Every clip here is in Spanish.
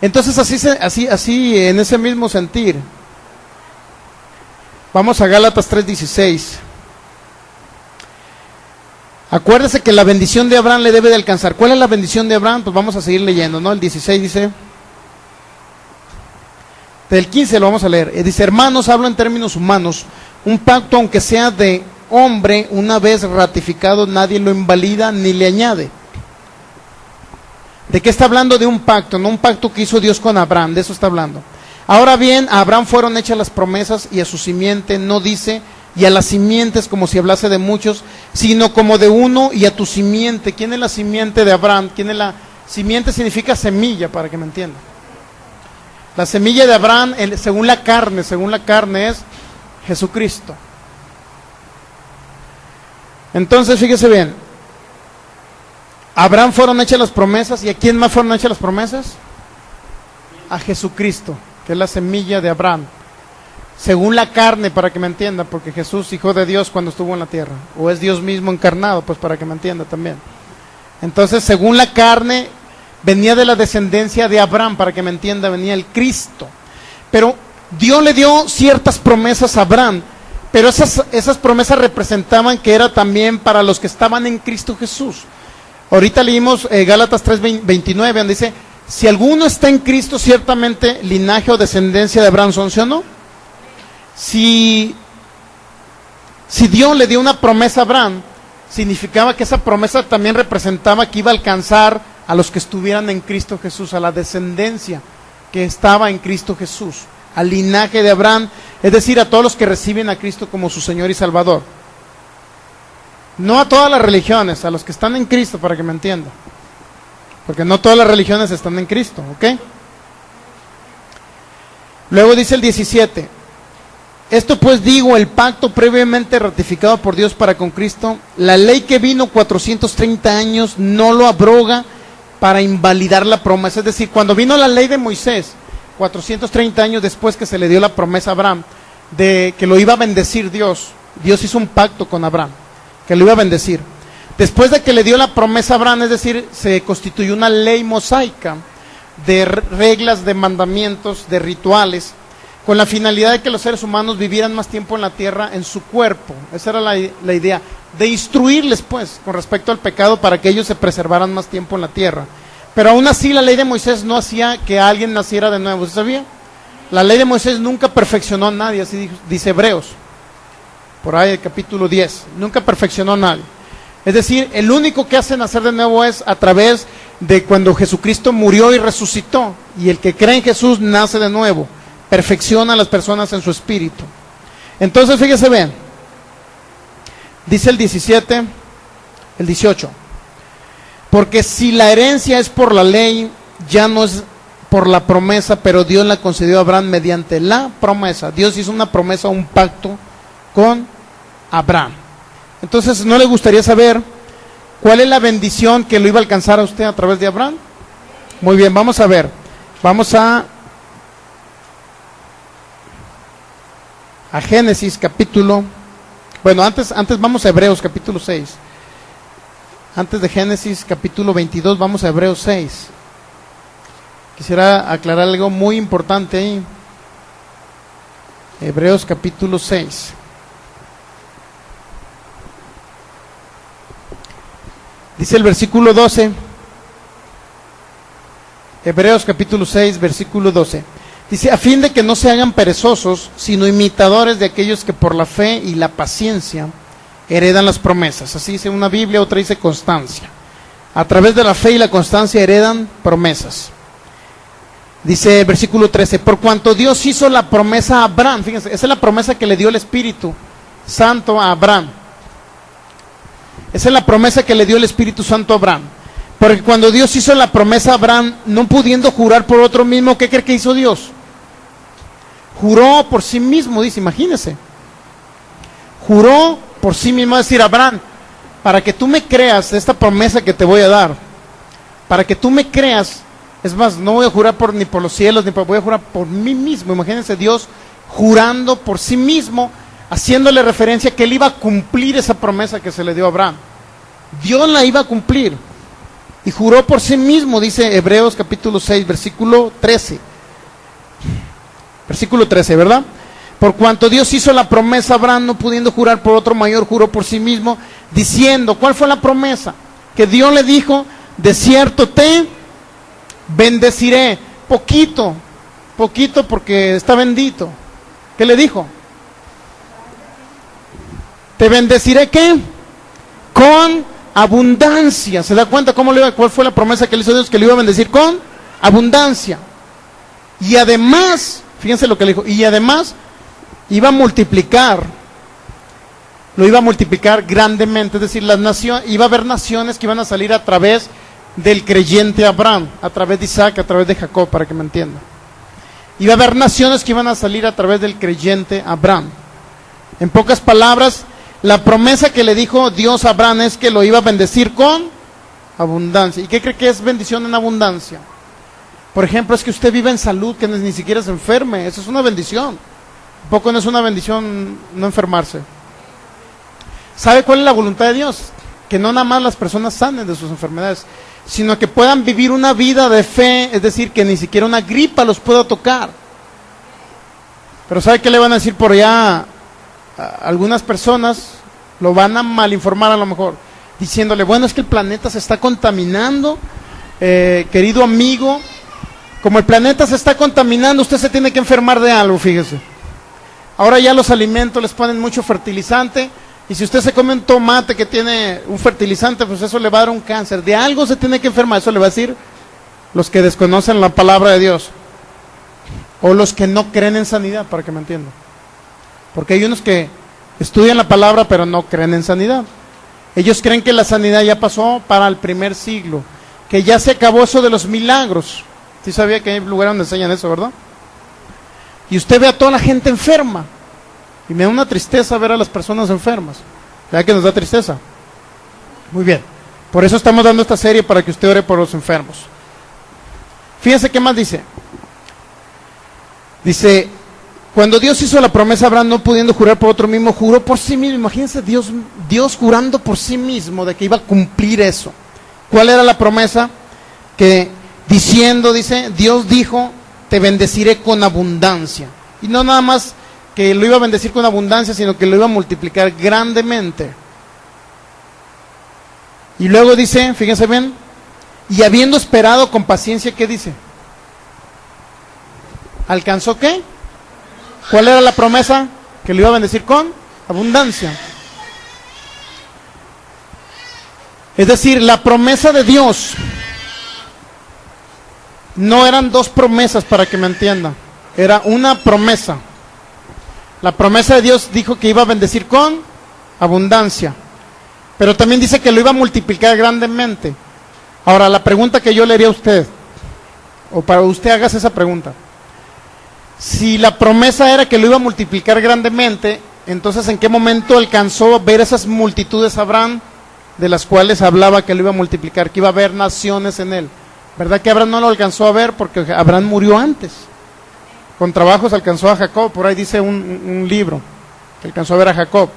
Entonces así en ese mismo sentir, vamos a Gálatas 3:16. Acuérdese que la bendición de Abraham le debe de alcanzar. ¿Cuál es la bendición de Abraham? Pues vamos a seguir leyendo, ¿no? El 16 dice, del 15 lo vamos a leer. Dice, hermanos, hablo en términos humanos, un pacto aunque sea de hombre, una vez ratificado, nadie lo invalida ni le añade. ¿De qué está hablando? De un pacto, no un pacto que hizo Dios con Abraham, de eso está hablando. Ahora bien, a Abraham fueron hechas las promesas y a su simiente, no dice, y a las simientes como si hablase de muchos, sino como de uno y a tu simiente. ¿Quién es la simiente de Abraham? ¿Quién es la simiente? Significa semilla, para que me entiendan. La semilla de Abraham, según la carne es Jesucristo. Entonces, fíjese bien, a Abraham fueron hechas las promesas, ¿y a quién más fueron hechas las promesas? A Jesucristo, que es la semilla de Abraham. Según la carne, para que me entienda, porque Jesús, hijo de Dios, cuando estuvo en la tierra, o es Dios mismo encarnado, pues para que me entienda también. Entonces, según la carne, venía de la descendencia de Abraham, para que me entienda, venía el Cristo. Pero Dios le dio ciertas promesas a Abraham, pero esas promesas representaban que era también para los que estaban en Cristo Jesús. Ahorita leímos Gálatas 3:29, donde dice, si alguno está en Cristo, ciertamente linaje o descendencia de Abraham son, ¿sí o no? Si Dios le dio una promesa a Abraham, significaba que esa promesa también representaba que iba a alcanzar a los que estuvieran en Cristo Jesús, a la descendencia que estaba en Cristo Jesús, al linaje de Abraham, es decir, a todos los que reciben a Cristo como su Señor y Salvador. No a todas las religiones, a los que están en Cristo, para que me entienda. Porque no todas las religiones están en Cristo, ¿ok? Luego dice el 17, esto pues digo, el pacto previamente ratificado por Dios para con Cristo, la ley que vino 430 años no lo abroga para invalidar la promesa. Es decir, cuando vino la ley de Moisés, 430 años después que se le dio la promesa a Abraham, de que lo iba a bendecir Dios, Dios hizo un pacto con Abraham, que lo iba a bendecir. Después de que le dio la promesa a Abraham, es decir, se constituyó una ley mosaica de reglas, de mandamientos, de rituales, con la finalidad de que los seres humanos vivieran más tiempo en la tierra en su cuerpo. Esa era la idea, de instruirles pues con respecto al pecado para que ellos se preservaran más tiempo en la tierra. Pero aún así la ley de Moisés no hacía que alguien naciera de nuevo, ¿se sabía? La ley de Moisés nunca perfeccionó a nadie, así dice Hebreos, por ahí el capítulo 10, nunca perfeccionó a nadie. Es decir, el único que hace nacer de nuevo es a través de cuando Jesucristo murió y resucitó, y el que cree en Jesús nace de nuevo, perfecciona a las personas en su espíritu. Entonces, fíjese bien, dice el 17, el 18, porque si la herencia es por la ley, ya no es por la promesa, pero Dios la concedió a Abraham mediante la promesa. Dios hizo una promesa, un pacto con Abraham. Entonces, ¿no le gustaría saber cuál es la bendición que lo iba a alcanzar a usted a través de Abraham? Muy bien, vamos a ver. Vamos a Génesis capítulo, bueno, antes vamos a Hebreos capítulo 6. Antes de Génesis capítulo 22 vamos a Hebreos 6. Quisiera aclarar algo muy importante ahí. Hebreos capítulo 6. Dice el versículo 12. Hebreos capítulo 6, versículo 12. Dice, a fin de que no se hagan perezosos, sino imitadores de aquellos que por la fe y la paciencia heredan las promesas. Así dice una Biblia, otra dice constancia. A través de la fe y la constancia heredan promesas. Dice el versículo 13, por cuanto Dios hizo la promesa a Abraham, fíjense, esa es la promesa que le dio el Espíritu Santo a Abraham. Esa es la promesa que le dio el Espíritu Santo a Abraham. Porque cuando Dios hizo la promesa a Abraham, no pudiendo jurar por otro mismo, ¿qué cree que hizo Dios? Juró por sí mismo, dice, imagínese. Juró por sí mismo, es decir, Abraham, para que tú me creas esta promesa que te voy a dar, para que tú me creas, es más, no voy a jurar ni por los cielos, voy a jurar por mí mismo. Imagínense Dios jurando por sí mismo, haciéndole referencia que él iba a cumplir esa promesa que se le dio a Abraham. Dios la iba a cumplir. Y juró por sí mismo, dice Hebreos capítulo 6, versículo 13. Versículo 13, ¿verdad? Por cuanto Dios hizo la promesa a Abraham, no pudiendo jurar por otro mayor, juró por sí mismo, diciendo, ¿cuál fue la promesa? Que Dios le dijo, de cierto te bendeciré. Poquito porque está bendito. ¿Qué le dijo? Te bendeciré, ¿qué? Con abundancia. ¿Se da cuenta cuál fue la promesa que le hizo Dios? Que le iba a bendecir con abundancia. Y además, fíjense lo que le dijo, y además iba a multiplicar, lo iba a multiplicar grandemente, es decir, iba a haber naciones que iban a salir a través del creyente Abraham, a través de Isaac, a través de Jacob, para que me entiendan. Iba a haber naciones que iban a salir a través del creyente Abraham. En pocas palabras, la promesa que le dijo Dios a Abraham es que lo iba a bendecir con abundancia. ¿Y qué cree que es bendición en abundancia? Por ejemplo, es que usted vive en salud, que ni siquiera se enferme. Eso es una bendición. ¿Un poco no es una bendición no enfermarse? ¿Sabe cuál es la voluntad de Dios? Que no nada más las personas sanen de sus enfermedades, sino que puedan vivir una vida de fe, es decir, que ni siquiera una gripa los pueda tocar. Pero ¿sabe qué le van a decir por allá? Algunas personas lo van a malinformar a lo mejor, diciéndole, bueno, es que el planeta se está contaminando, querido amigo, como el planeta se está contaminando, usted se tiene que enfermar de algo, fíjese. Ahora ya los alimentos les ponen mucho fertilizante, y si usted se come un tomate que tiene un fertilizante, pues eso le va a dar un cáncer. De algo se tiene que enfermar, eso le va a decir los que desconocen la palabra de Dios, o los que no creen en sanidad, para que me entiendan. Porque hay unos que estudian la palabra pero no creen en sanidad. Ellos creen que la sanidad ya pasó para el primer siglo, que ya se acabó eso de los milagros. ¿Sí sabía que hay lugares donde enseñan eso, verdad? Y usted ve a toda la gente enferma, y me da una tristeza ver a las personas enfermas. ¿Verdad que nos da tristeza? Muy bien, por eso estamos dando esta serie, para que usted ore por los enfermos. Fíjense qué más dice. Dice, cuando Dios hizo la promesa a Abraham, no pudiendo jurar por otro mismo, juró por sí mismo. Imagínense Dios jurando por sí mismo de que iba a cumplir eso. ¿Cuál era la promesa? Que diciendo, dice, Dios dijo, te bendeciré con abundancia. Y no nada más que lo iba a bendecir con abundancia, sino que lo iba a multiplicar grandemente. Y luego dice, fíjense bien, y habiendo esperado con paciencia, ¿qué dice? ¿Alcanzó qué? ¿Cuál era la promesa? Que lo iba a bendecir con abundancia. Es decir, la promesa de Dios no eran dos promesas, para que me entiendan. Era una promesa. La promesa de Dios dijo que iba a bendecir con abundancia, pero también dice que lo iba a multiplicar grandemente. Ahora, la pregunta que yo le haría a usted, o para usted hagas esa pregunta: si la promesa era que lo iba a multiplicar grandemente, entonces ¿en qué momento alcanzó a ver esas multitudes Abraham, de las cuales hablaba que lo iba a multiplicar, que iba a haber naciones en él? ¿Verdad que Abraham no lo alcanzó a ver? Porque Abraham murió antes. Con trabajos alcanzó a Jacob, por ahí dice un libro, que alcanzó a ver a Jacob.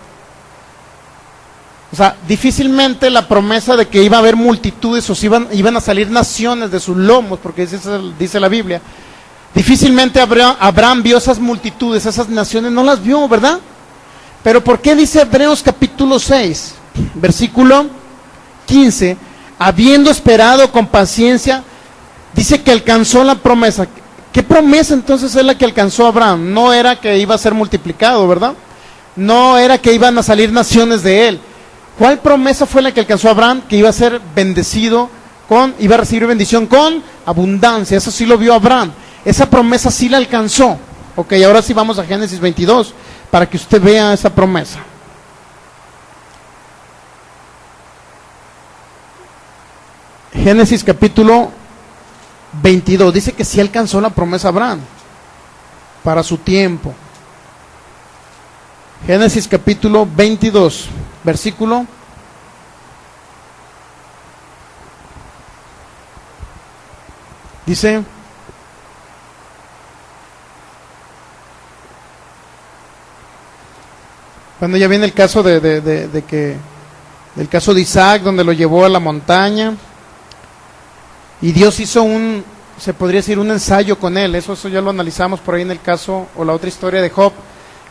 O sea, difícilmente la promesa de que iba a haber multitudes, o si iban a salir naciones de sus lomos, porque dice la Biblia, difícilmente Abraham vio esas multitudes, esas naciones, no las vio, ¿verdad? Pero ¿por qué dice Hebreos capítulo 6, versículo 15, habiendo esperado con paciencia, dice que alcanzó la promesa? ¿Qué promesa entonces es la que alcanzó Abraham? No era que iba a ser multiplicado, ¿verdad? No era que iban a salir naciones de él. ¿Cuál promesa fue la que alcanzó Abraham? Que iba a ser bendecido iba a recibir bendición con abundancia. Eso sí lo vio Abraham. Esa promesa sí la alcanzó. Ok, ahora sí vamos a Génesis 22, para que usted vea esa promesa. Génesis capítulo 22, dice que sí alcanzó la promesa Abraham para su tiempo. Génesis capítulo 22, versículo dice: cuando ya viene el caso del caso de Isaac, donde lo llevó a la montaña, Y Dios hizo se podría decir un ensayo con él. Eso ya lo analizamos por ahí en el caso o la otra historia de Job.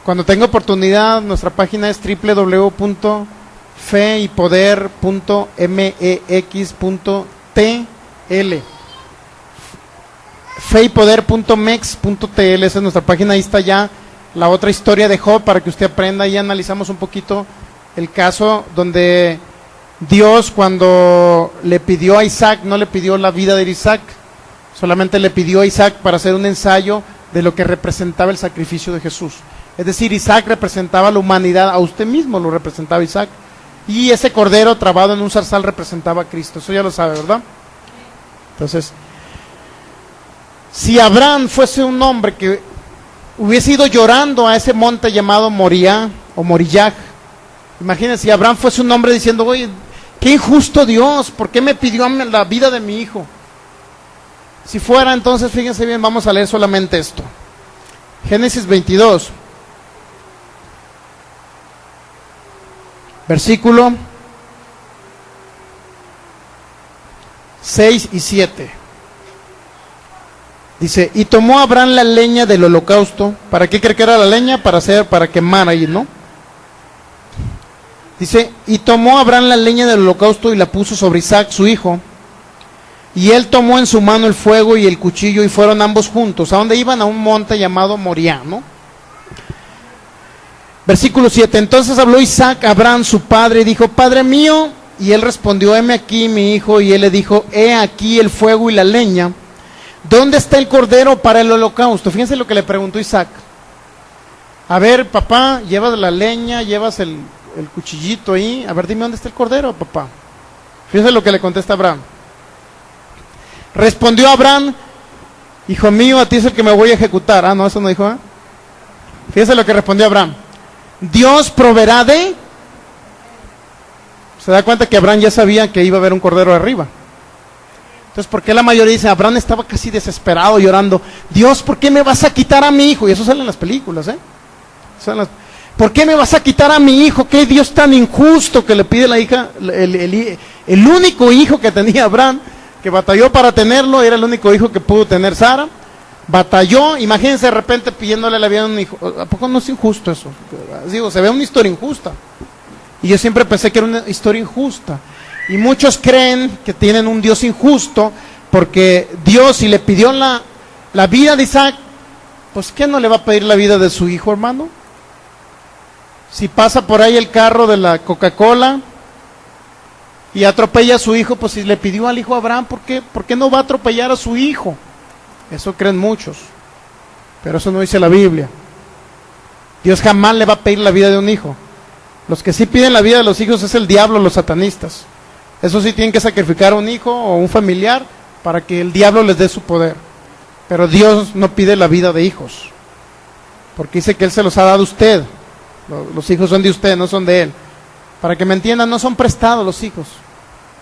Cuando tenga oportunidad, nuestra página es www.feypoder.mex.tl, feypoder.mex.tl. Esa es nuestra página. Ahí está ya la otra historia de Job para que usted aprenda. Ahí analizamos un poquito el caso donde Dios, cuando le pidió a Isaac, no le pidió la vida de Isaac, solamente le pidió a Isaac para hacer un ensayo de lo que representaba el sacrificio de Jesús. Es decir, Isaac representaba la humanidad, a usted mismo lo representaba Isaac, y ese cordero trabado en un zarzal representaba a Cristo. Eso ya lo sabe, ¿verdad? Entonces, si Abraham fuese un hombre que hubiese ido llorando a ese monte llamado Moriah o Moriyah, imagínense, si Abraham fuese un hombre diciendo, oye, qué injusto Dios, ¿por qué me pidió la vida de mi hijo? Si fuera, entonces, fíjense bien, vamos a leer solamente esto. Génesis 22, versículo 6 y 7. Dice, y tomó Abraham la leña del holocausto. ¿Para qué cree que era la leña? Para quemar ahí, ¿no? Dice, y tomó Abraham la leña del holocausto y la puso sobre Isaac, su hijo. Y él tomó en su mano el fuego y el cuchillo y fueron ambos juntos. ¿A dónde iban? A un monte llamado Moriah, ¿no? Versículo 7. Entonces habló Isaac a Abraham, su padre, y dijo, Padre mío. Y él respondió, heme aquí, mi hijo. Y él le dijo, he aquí el fuego y la leña. ¿Dónde está el cordero para el holocausto? Fíjense lo que le preguntó Isaac. A ver, papá, llevas la leña, llevas el cuchillito ahí. A ver, dime dónde está el cordero, papá. Fíjense lo que le contesta Abraham. Respondió Abraham, hijo mío, a ti es el que me voy a ejecutar. Ah, no, eso no dijo, ¿eh? Fíjense lo que respondió Abraham. Dios proveerá de... Se da cuenta que Abraham ya sabía que iba a haber un cordero arriba. Entonces, ¿por qué la mayoría dice, Abraham estaba casi desesperado, llorando, Dios, ¿por qué me vas a quitar a mi hijo? Y eso sale en las películas, ¿eh? ¿Por qué me vas a quitar a mi hijo? ¿Qué Dios tan injusto que le pide la hija? El único hijo que tenía Abraham, que batalló para tenerlo, era el único hijo que pudo tener Sara. Batalló, imagínense de repente pidiéndole la vida a un hijo. ¿A poco no es injusto eso? Digo, se ve una historia injusta. Y yo siempre pensé que era una historia injusta. Y muchos creen que tienen un Dios injusto, porque Dios, si le pidió la vida de Isaac, pues ¿qué no le va a pedir la vida de su hijo, hermano? Si pasa por ahí el carro de la Coca-Cola y atropella a su hijo, pues si le pidió al hijo a Abraham, ¿por qué no va a atropellar a su hijo? Eso creen muchos, pero eso no dice la Biblia. Dios jamás le va a pedir la vida de un hijo. Los que sí piden la vida de los hijos es el diablo, los satanistas. Eso sí, tienen que sacrificar a un hijo o un familiar para que el diablo les dé su poder. Pero Dios no pide la vida de hijos, porque dice que Él se los ha dado a usted. Los hijos son de usted, no son de Él. Para que me entiendan, no son prestados los hijos.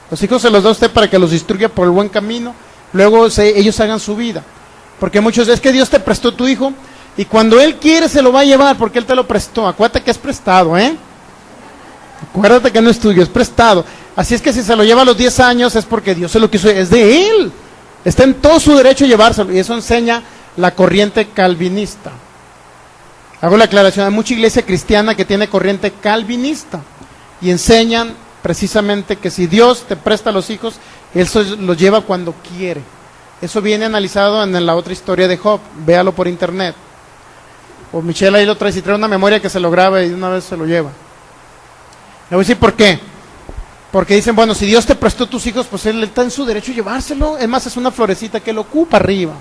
Los hijos se los da a usted para que los instruya por el buen camino. Luego ellos hagan su vida. Porque muchos es que Dios te prestó tu hijo y cuando Él quiere se lo va a llevar porque Él te lo prestó. Acuérdate que es prestado, ¿eh? Acuérdate que no es tuyo, es prestado. Así es que si se lo lleva a los 10 años es porque Dios se lo quiso, es de Él. Está en todo su derecho llevárselo. Y eso enseña la corriente calvinista. Hago la aclaración, hay mucha iglesia cristiana que tiene corriente calvinista y enseñan precisamente que si Dios te presta a los hijos, Él los lleva cuando quiere. Eso viene analizado en la otra historia de Job, véalo por internet. O Michelle ahí lo trae, si trae una memoria que se lo grabe y de una vez se lo lleva. Le voy a decir por qué. Porque dicen, bueno, si Dios te prestó tus hijos, pues Él está en su derecho de llevárselo. Es más, es una florecita que lo ocupa arriba.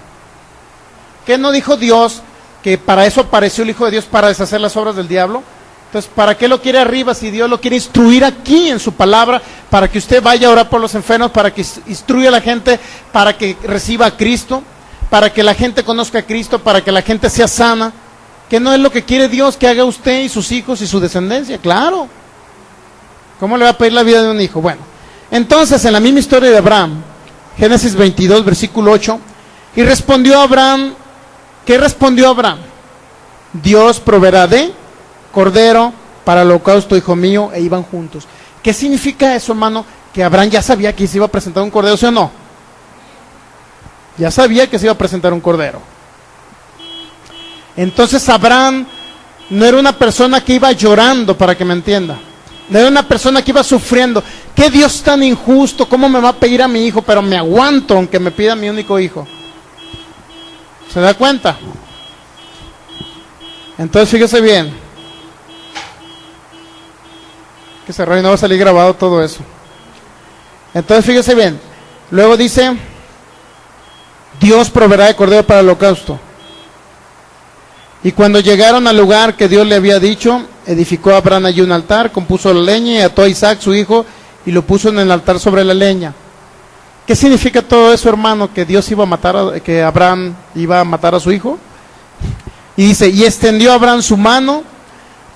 ¿Qué no dijo Dios? Que para eso apareció el Hijo de Dios, para deshacer las obras del diablo. Entonces, ¿para qué lo quiere arriba si Dios lo quiere instruir aquí en su palabra? Para que usted vaya a orar por los enfermos, para que instruya a la gente, para que reciba a Cristo, para que la gente conozca a Cristo, para que la gente sea sana. ¿Qué no es lo que quiere Dios que haga usted y sus hijos y su descendencia? Claro. ¿Cómo le va a pedir la vida de un hijo? Bueno, entonces en la misma historia de Abraham, Génesis 22, versículo 8, y respondió Abraham, ¿qué respondió Abraham? Dios proveerá de cordero para el holocausto, hijo mío, e iban juntos. ¿Qué significa eso, hermano? Que Abraham ya sabía que se iba a presentar un cordero, ¿sí o no? Ya sabía que se iba a presentar un cordero. Entonces Abraham no era una persona que iba llorando, para que me entienda. No era una persona que iba sufriendo. ¿Qué Dios tan injusto? ¿Cómo me va a pedir a mi hijo? Pero me aguanto aunque me pida a mi único hijo. ¿Se da cuenta? Entonces fíjese bien. Que se no va a salir grabado todo eso. Entonces fíjese bien. Luego dice: Dios proveerá de cordero para el holocausto. Y cuando llegaron al lugar que Dios le había dicho, edificó a Abraham allí un altar, compuso la leña y ató a Isaac su hijo y lo puso en el altar sobre la leña. ¿Qué significa todo eso, hermano? Que Dios iba a matar, que Abraham iba a matar a su hijo. Y dice: y extendió Abraham su mano,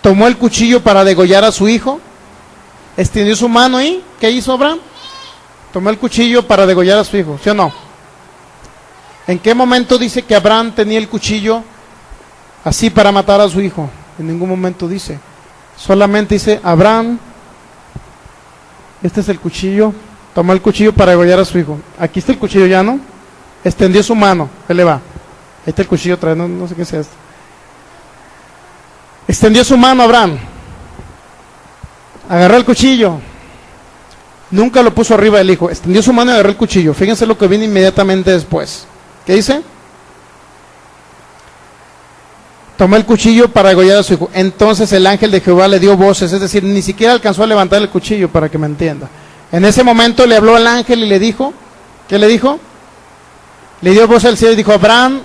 tomó el cuchillo para degollar a su hijo. Extendió su mano y ¿qué hizo Abraham? Tomó el cuchillo para degollar a su hijo, ¿sí o no? ¿En qué momento dice que Abraham tenía el cuchillo así para matar a su hijo? En ningún momento dice. Solamente dice: Abraham, este es el cuchillo, tomó el cuchillo para degollar a su hijo. Aquí está el cuchillo ya, ¿no? Extendió su mano, ¿qué le va? Ahí está el cuchillo otra vez, no sé qué sea esto. Extendió su mano Abraham, agarró el cuchillo, nunca lo puso arriba del hijo, extendió su mano y agarró el cuchillo. Fíjense lo que viene inmediatamente después. ¿Qué dice? Tomó el cuchillo para degollar a su hijo. Entonces el ángel de Jehová le dio voces, es decir, ni siquiera alcanzó a levantar el cuchillo, para que me entienda. En ese momento le habló al ángel y le dijo, ¿qué le dijo? Le dio voz al cielo y dijo: Abraham,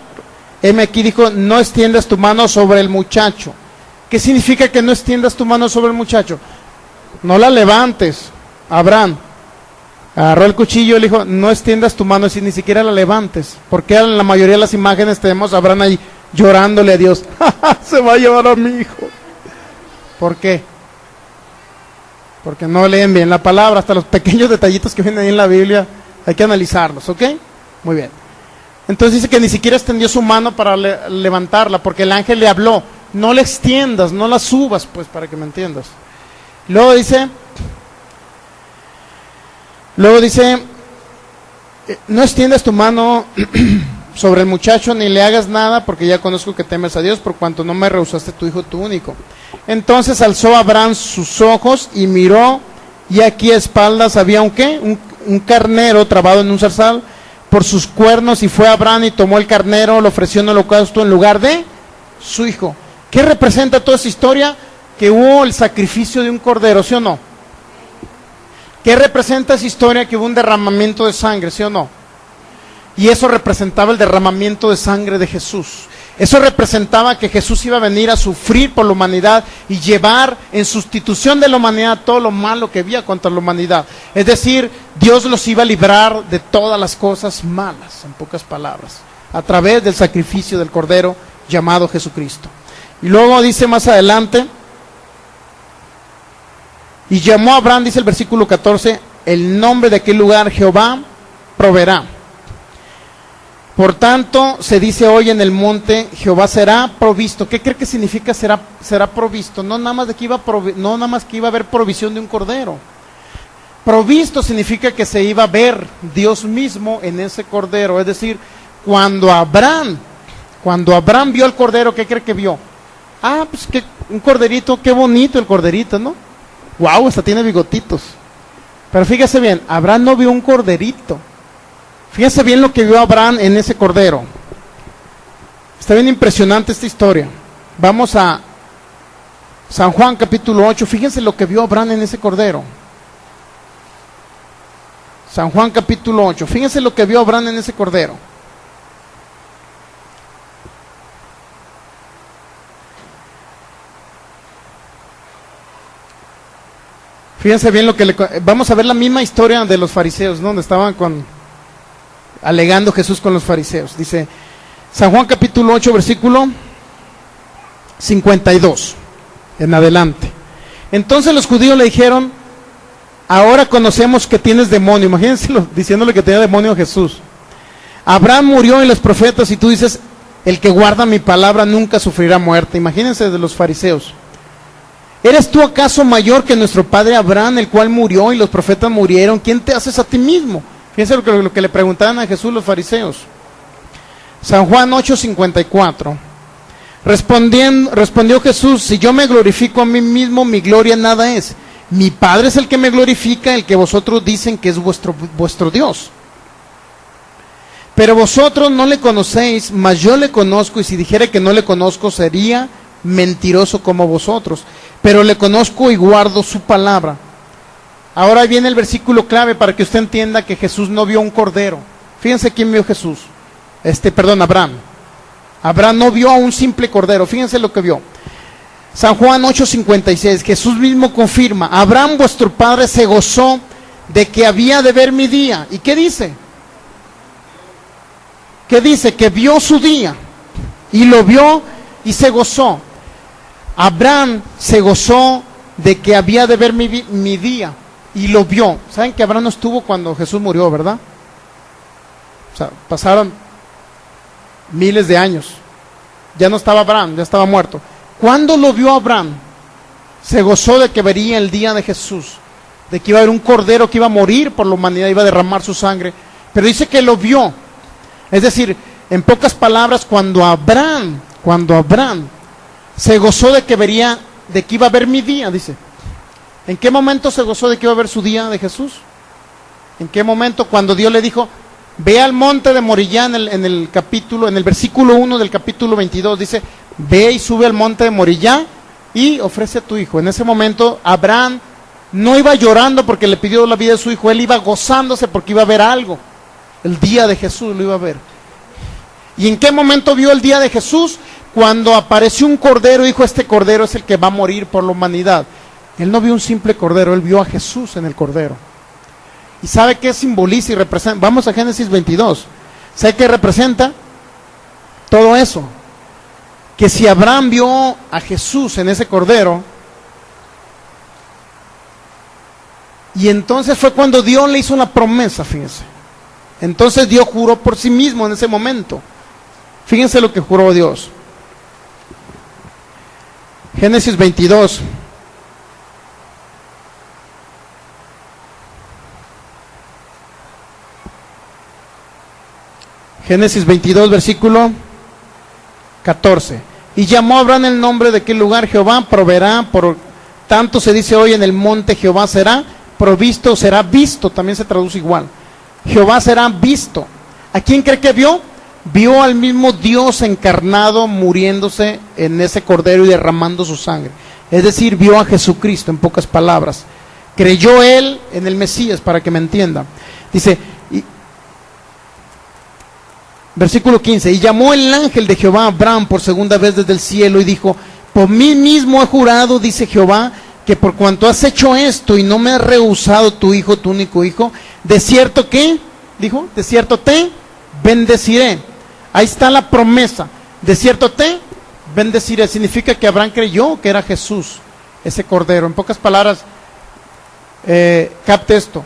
heme aquí, dijo, no extiendas tu mano sobre el muchacho. ¿Qué significa que no extiendas tu mano sobre el muchacho? No la levantes. Abraham agarró el cuchillo y le dijo: no extiendas tu mano, ni siquiera la levantes. Porque en la mayoría de las imágenes tenemos a Abraham ahí llorándole a Dios: se va a llevar a mi hijo. ¿Por qué? Porque no leen bien la palabra. Hasta los pequeños detallitos que vienen ahí en la Biblia hay que analizarlos, ¿ok? Muy bien. Entonces dice que ni siquiera extendió su mano para levantarla, porque el ángel le habló: no la extiendas, no la subas, pues, para que me entiendas. Luego dice, no extiendas tu mano sobre el muchacho, ni le hagas nada, porque ya conozco que temes a Dios, por cuanto no me rehusaste tu hijo, tu único. Entonces alzó Abraham sus ojos y miró, y aquí a espaldas había un ¿qué? Un carnero trabado en un zarzal por sus cuernos, y fue Abraham y tomó el carnero, lo ofreció en holocausto en lugar de su hijo. ¿Qué representa toda esa historia? Que hubo el sacrificio de un cordero, ¿sí o no? ¿Qué representa esa historia? Que hubo un derramamiento de sangre, ¿sí o no? Y eso representaba el derramamiento de sangre de Jesús. Eso representaba que Jesús iba a venir a sufrir por la humanidad y llevar en sustitución de la humanidad todo lo malo que había contra la humanidad. Es decir, Dios los iba a librar de todas las cosas malas, en pocas palabras, a través del sacrificio del cordero llamado Jesucristo. Y luego dice más adelante: y llamó a Abraham, dice el versículo 14, el nombre de aquel lugar: Jehová proveerá. Por tanto, se dice hoy en el monte: Jehová será provisto. ¿Qué cree que significa será provisto? No nada más que iba a haber provisión de un cordero. Provisto significa que se iba a ver Dios mismo en ese cordero. Es decir, cuando Abraham vio al cordero, ¿qué cree que vio? Pues que un corderito, qué bonito el corderito, ¿no? Wow, hasta tiene bigotitos. Pero fíjese bien, Abraham no vio un corderito. Fíjese bien lo que vio Abraham en ese cordero. Está bien impresionante esta historia. Vamos a San Juan capítulo 8. Fíjense lo que vio Abraham en ese cordero. San Juan capítulo 8. Fíjense lo que vio Abraham en ese cordero. Fíjense bien lo que vamos a ver la misma historia de los fariseos, ¿no? Donde estaban alegando Jesús con los fariseos. Dice San Juan capítulo 8, versículo 52 en adelante. Entonces los judíos le dijeron: ahora conocemos que tienes demonio. Imagínense diciéndole que tenía demonio a Jesús. Abraham murió y los profetas, y tú dices: el que guarda mi palabra nunca sufrirá muerte. Imagínense de los fariseos. ¿Eres tú acaso mayor que nuestro padre Abraham, el cual murió y los profetas murieron? ¿Quién te haces a ti mismo? Fíjense lo que le preguntaban a Jesús los fariseos. San Juan 8:54. Respondió Jesús: si yo me glorifico a mí mismo, mi gloria nada es. Mi Padre es el que me glorifica, el que vosotros dicen que es vuestro Dios. Pero vosotros no le conocéis, mas yo le conozco, y si dijere que no le conozco, sería mentiroso como vosotros. Pero le conozco y guardo su palabra. Ahora viene el versículo clave para que usted entienda que Jesús no vio un cordero. Fíjense quién vio Jesús. Abraham. Abraham no vio a un simple cordero. Fíjense lo que vio. San Juan 8:56. Jesús mismo confirma: Abraham vuestro padre se gozó de que había de ver mi día. ¿Y qué dice? ¿Qué dice? Que vio su día. Y lo vio y se gozó. Abraham se gozó de que había de ver mi día. Y lo vio. ¿Saben que Abraham no estuvo cuando Jesús murió, verdad? O sea, pasaron miles de años. Ya no estaba Abraham, ya estaba muerto. ¿Cuándo lo vio Abraham? Se gozó de que vería el día de Jesús, de que iba a haber un cordero que iba a morir por la humanidad, iba a derramar su sangre. Pero dice que lo vio. Es decir, en pocas palabras, cuando Abraham se gozó de que iba a ver mi día, dice. ¿En qué momento se gozó de que iba a ver su día de Jesús? ¿En qué momento? Cuando Dios le dijo: ve al monte de Moriah, en el versículo 1 del capítulo 22, dice: ve y sube al monte de Moriah y ofrece a tu hijo. En ese momento Abraham no iba llorando porque le pidió la vida de su hijo, él iba gozándose porque iba a ver algo. El día de Jesús lo iba a ver. ¿Y en qué momento vio el día de Jesús? Cuando apareció un cordero, dijo: este cordero es el que va a morir por la humanidad. Él no vio un simple cordero, él vio a Jesús en el cordero. ¿Y sabe qué simboliza y representa? Vamos a Génesis 22. ¿Sabe qué representa? Todo eso. Que si Abraham vio a Jesús en ese cordero, y entonces fue cuando Dios le hizo una promesa, fíjense. Entonces Dios juró por sí mismo en ese momento. Fíjense lo que juró Dios. Génesis 22. Génesis 22, versículo 14. Y llamó a Abraham el nombre de aquel lugar: Jehová proveerá. Por tanto se dice hoy: en el monte Jehová será provisto, será visto. También se traduce igual. Jehová será visto. ¿A quién cree que vio? Vio al mismo Dios encarnado muriéndose en ese cordero y derramando su sangre. Es decir, vio a Jesucristo, en pocas palabras. Creyó él en el Mesías, para que me entienda. Dice, versículo 15: y llamó el ángel de Jehová a Abraham por segunda vez desde el cielo y dijo: por mí mismo he jurado, dice Jehová, que por cuanto has hecho esto y no me has rehusado tu hijo, tu único hijo, de cierto que, dijo, de cierto te bendeciré. Ahí está la promesa: de cierto te bendeciré. Significa que Abraham creyó que era Jesús, ese cordero. En pocas palabras, capte esto.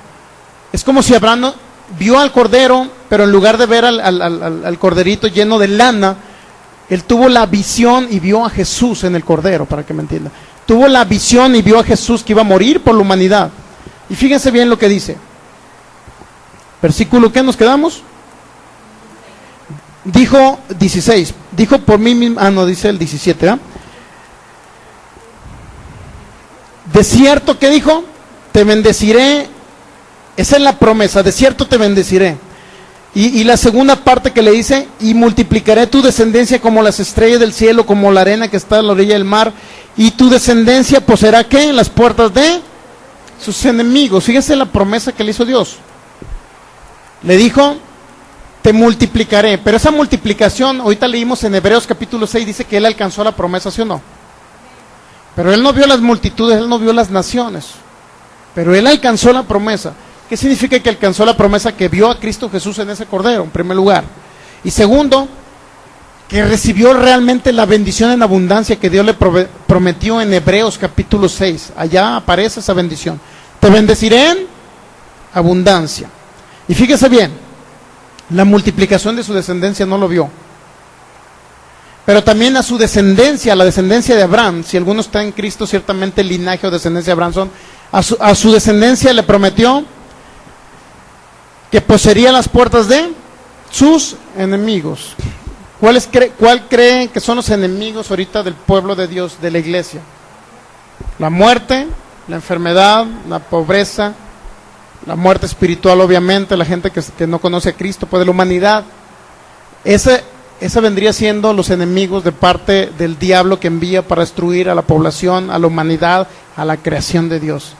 Es como si Abraham vio al cordero, pero en lugar de ver al corderito lleno de lana, él tuvo la visión y vio a Jesús en el cordero, para que me entienda. Tuvo la visión y vio a Jesús que iba a morir por la humanidad. Y fíjense bien lo que dice. Versículo, ¿qué nos quedamos? Dijo 16. Dijo por mí mismo. No, dice el 17, ¿eh? De cierto, ¿qué dijo? Te bendeciré. Esa es la promesa: de cierto te bendeciré. Y la segunda parte que le dice: y multiplicaré tu descendencia como las estrellas del cielo, como la arena que está a la orilla del mar, y tu descendencia poseerá ¿qué? Las puertas de sus enemigos. Fíjense la promesa que le hizo Dios. Le dijo: te multiplicaré. Pero esa multiplicación, ahorita leímos en Hebreos capítulo 6, dice que él alcanzó la promesa, ¿sí o no? Pero él no vio las multitudes, él no vio las naciones, pero él alcanzó la promesa. ¿Qué significa que alcanzó la promesa? Que vio a Cristo Jesús en ese cordero, en primer lugar. Y segundo, que recibió realmente la bendición en abundancia que Dios le prometió en Hebreos capítulo 6. Allá aparece esa bendición: te bendeciré en abundancia. Y fíjese bien, la multiplicación de su descendencia no lo vio, pero también a su descendencia, a la descendencia de Abraham. Si alguno está en Cristo, ciertamente el linaje o descendencia de Abraham son. A su descendencia le prometió que poseería las puertas de sus enemigos. ¿Cuál creen que son los enemigos ahorita del pueblo de Dios, de la iglesia? La muerte, la enfermedad, la pobreza, la muerte espiritual, obviamente, la gente que no conoce a Cristo, pues de la humanidad. Esa vendría siendo los enemigos de parte del diablo que envía para destruir a la población, a la humanidad, a la creación de Dios.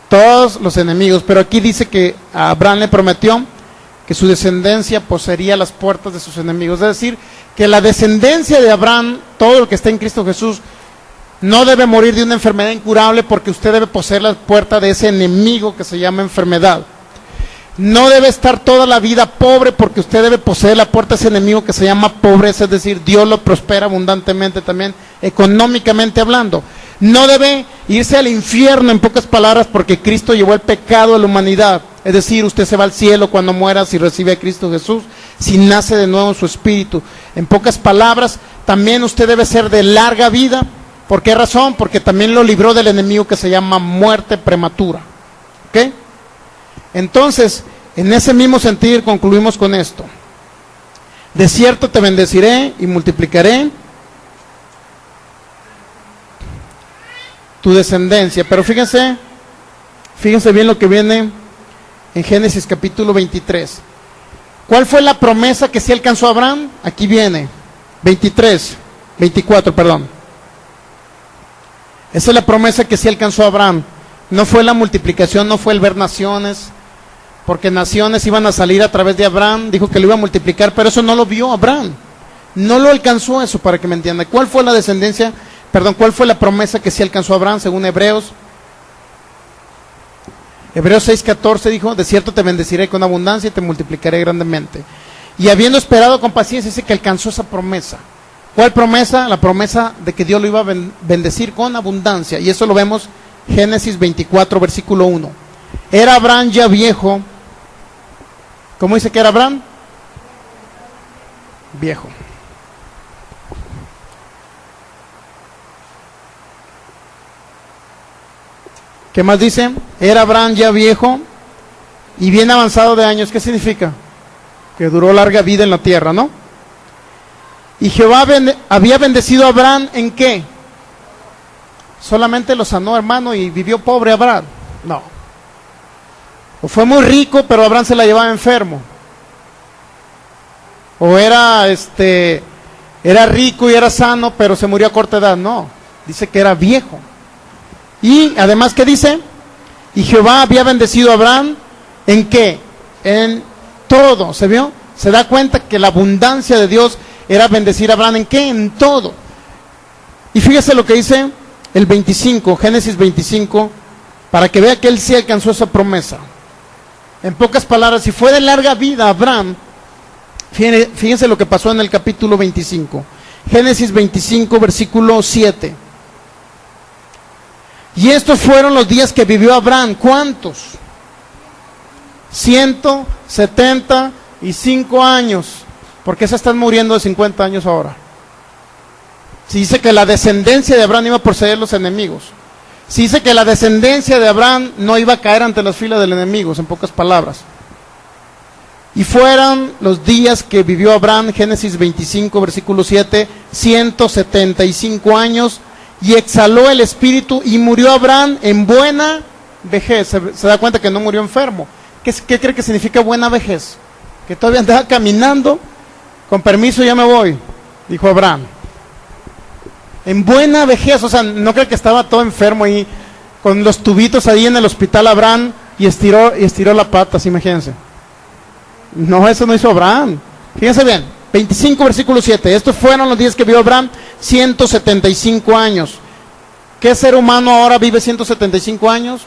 Todos los enemigos, pero aquí dice que a Abraham le prometió que su descendencia poseería las puertas de sus enemigos. Es decir, que la descendencia de Abraham, todo lo que está en Cristo Jesús, no debe morir de una enfermedad incurable, porque usted debe poseer la puerta de ese enemigo que se llama enfermedad. No debe estar toda la vida pobre, porque usted debe poseer la puerta de ese enemigo que se llama pobreza, es decir, Dios lo prospera abundantemente también, económicamente hablando. No debe irse al infierno, en pocas palabras, porque Cristo llevó el pecado a la humanidad. Es decir, usted se va al cielo cuando muera si recibe a Cristo Jesús, si nace de nuevo en su espíritu. En pocas palabras, también usted debe ser de larga vida. ¿Por qué razón? Porque también lo libró del enemigo que se llama muerte prematura. ¿Ok? Entonces, en ese mismo sentido concluimos con esto. De cierto te bendeciré y multiplicaré tu descendencia. Pero fíjense bien lo que viene en Génesis capítulo 23. ¿Cuál fue la promesa que sí alcanzó Abraham? Aquí viene, 24, perdón. Esa es la promesa que sí alcanzó Abraham. No fue la multiplicación, no fue el ver naciones, porque naciones iban a salir a través de Abraham. Dijo que lo iba a multiplicar, pero eso no lo vio Abraham. No lo alcanzó eso, para que me entiendan. ¿Cuál fue la descendencia? ¿Cuál fue la promesa que sí alcanzó Abraham según Hebreos? Hebreos 6:14 dijo: de cierto te bendeciré con abundancia y te multiplicaré grandemente. Y habiendo esperado con paciencia, dice que alcanzó esa promesa. ¿Cuál promesa? La promesa de que Dios lo iba a bendecir con abundancia. Y eso lo vemos en Génesis 24, versículo 1. Era Abraham ya viejo. ¿Cómo dice que era Abraham? Viejo. ¿Qué más dice? Era Abraham ya viejo y bien avanzado de años. ¿Qué significa? Que duró larga vida en la tierra, ¿no? Y Jehová había bendecido a Abraham ¿en qué? Solamente lo sanó, hermano, y vivió pobre Abraham. No. O fue muy rico, pero Abraham se la llevaba enfermo. O era rico y era sano, pero se murió a corta edad. No. Dice que era viejo. Y además, ¿qué dice? Y Jehová había bendecido a Abraham ¿en qué? En todo. ¿Se vio? Se da cuenta que la abundancia de Dios era bendecir a Abraham ¿en qué? En todo. Y fíjese lo que dice el 25, Génesis 25, para que vea que él sí alcanzó esa promesa. En pocas palabras, si fue de larga vida Abraham, fíjense lo que pasó en el capítulo 25. Génesis 25, versículo 7. Y estos fueron los días que vivió Abraham. ¿Cuántos? 175 años. ¿Por qué se están muriendo de 50 años ahora? Si dice que la descendencia de Abraham iba a poseer los enemigos. Si dice que la descendencia de Abraham no iba a caer ante las filas del enemigo, en pocas palabras. Y fueron los días que vivió Abraham, Génesis 25, versículo 7, 175 años, y exhaló el espíritu, y murió Abraham en buena vejez. Se da cuenta que no murió enfermo. ¿Qué cree que significa buena vejez? Que todavía andaba caminando. Con permiso, ya me voy, dijo Abraham. En buena vejez, o sea, no creo que estaba todo enfermo ahí, con los tubitos ahí en el hospital Abraham, y estiró la pata, así, imagínense. No, eso no hizo Abraham. Fíjense bien, 25 versículo 7. Estos fueron los días que vivió Abraham, 175 años. ¿Qué ser humano ahora vive 175 años?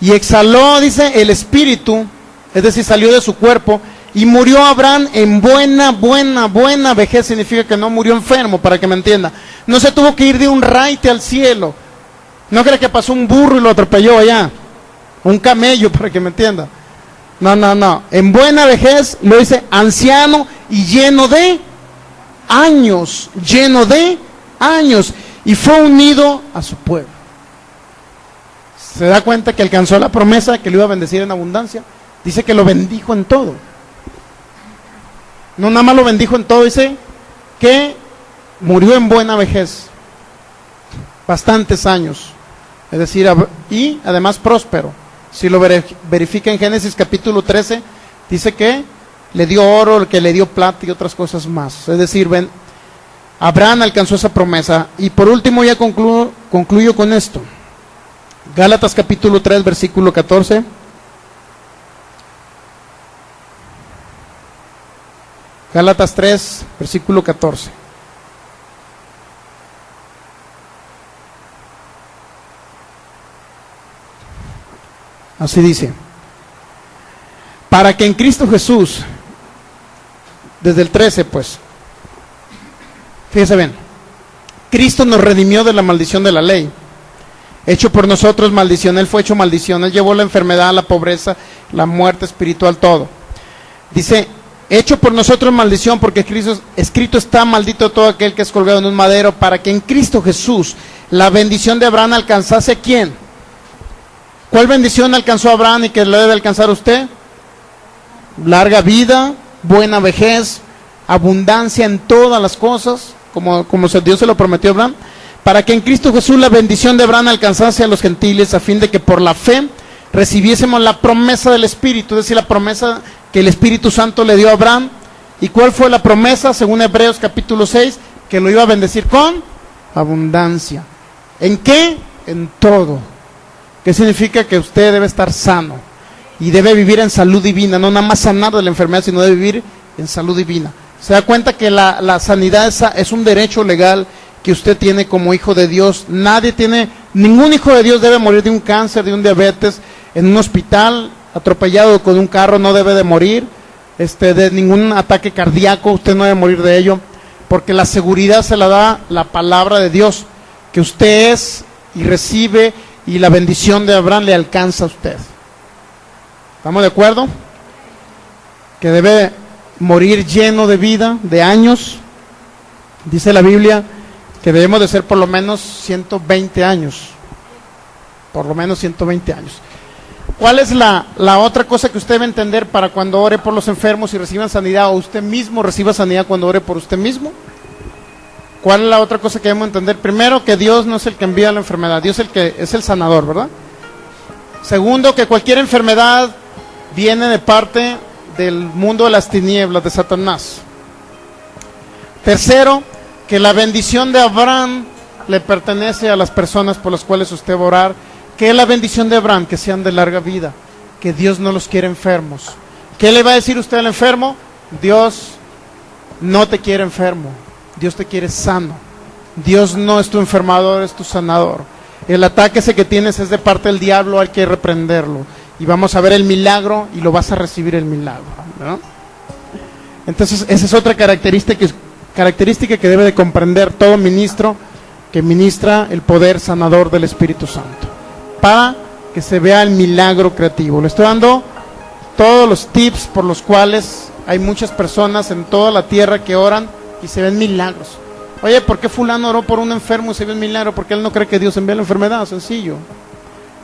Y exhaló, dice, el espíritu, es decir, salió de su cuerpo, y murió Abraham en buena vejez. Significa que no murió enfermo, para que me entienda. No se tuvo que ir de un raite al cielo. No cree que pasó un burro y lo atropelló allá. Un camello, para que me entienda. No. En buena vejez, lo dice, anciano y lleno de años. Y fue unido a su pueblo. Se da cuenta que alcanzó la promesa que lo iba a bendecir en abundancia. Dice que lo bendijo en todo. No nada más lo bendijo en todo, dice que murió en buena vejez, bastantes años, es decir, y además próspero. Si lo verifica en Génesis capítulo 13, dice que le dio oro, que le dio plata y otras cosas más. Es decir, ven, Abraham alcanzó esa promesa. Y por último ya concluyo con esto. Gálatas capítulo 3, versículo 14. Gálatas 3, versículo 14. Así dice: para que en Cristo Jesús, desde el 13 pues, fíjese bien, Cristo nos redimió de la maldición de la ley, hecho por nosotros maldición. Él fue hecho maldición, Él llevó la enfermedad, la pobreza, la muerte espiritual, todo. Dice, hecho por nosotros maldición, porque escrito está: maldito todo aquel que es colgado en un madero, para que en Cristo Jesús la bendición de Abraham alcanzase ¿a quién? ¿Cuál bendición alcanzó a Abraham y que le debe alcanzar a usted? Larga vida, buena vejez, abundancia en todas las cosas, como Dios se lo prometió a Abraham, para que en Cristo Jesús la bendición de Abraham alcanzase a los gentiles, a fin de que por la fe recibiésemos la promesa del Espíritu, es decir, la promesa que el Espíritu Santo le dio a Abraham. ¿Y cuál fue la promesa? Según Hebreos capítulo 6, que lo iba a bendecir con abundancia. ¿En qué? En todo. ¿Qué significa? Que usted debe estar sano y debe vivir en salud divina, no nada más sanar de la enfermedad, sino debe vivir en salud divina. Se da cuenta que la sanidad es un derecho legal que usted tiene como hijo de Dios. Ningún hijo de Dios debe morir de un cáncer, de un diabetes, en un hospital, atropellado con un carro, no debe de morir, de ningún ataque cardíaco, usted no debe morir de ello, porque la seguridad se la da la palabra de Dios, que usted es y recibe, y la bendición de Abraham le alcanza a usted. ¿Estamos de acuerdo? Que debe morir lleno de vida, de años. Dice la Biblia que debemos de ser por lo menos 120 años. Por lo menos 120 años. ¿Cuál es la otra cosa que usted debe entender para cuando ore por los enfermos y reciban sanidad, o usted mismo reciba sanidad cuando ore por usted mismo? ¿Cuál es la otra cosa que debemos entender? Primero, que Dios no es el que envía la enfermedad, Dios es el que es el sanador, ¿verdad? Segundo, que cualquier enfermedad viene de parte del mundo de las tinieblas, de Satanás. Tercero, que la bendición de Abraham le pertenece a las personas por las cuales usted va a orar. ¿Qué es la bendición de Abraham? Que sean de larga vida, que Dios no los quiere enfermos. ¿Qué le va a decir usted al enfermo? Dios no te quiere enfermo, Dios te quiere sano. Dios no es tu enfermador, es tu sanador. El ataque ese que tienes es de parte del diablo, hay que reprenderlo. Y vamos a ver el milagro y lo vas a recibir el milagro, ¿no? Entonces, esa es otra característica que debe de comprender todo ministro que ministra el poder sanador del Espíritu Santo, para que se vea el milagro creativo. Le estoy dando todos los tips por los cuales hay muchas personas en toda la tierra que oran y se ven milagros. Oye, ¿por qué fulano oró por un enfermo y se ve un milagro? Porque él no cree que Dios envía la enfermedad, sencillo.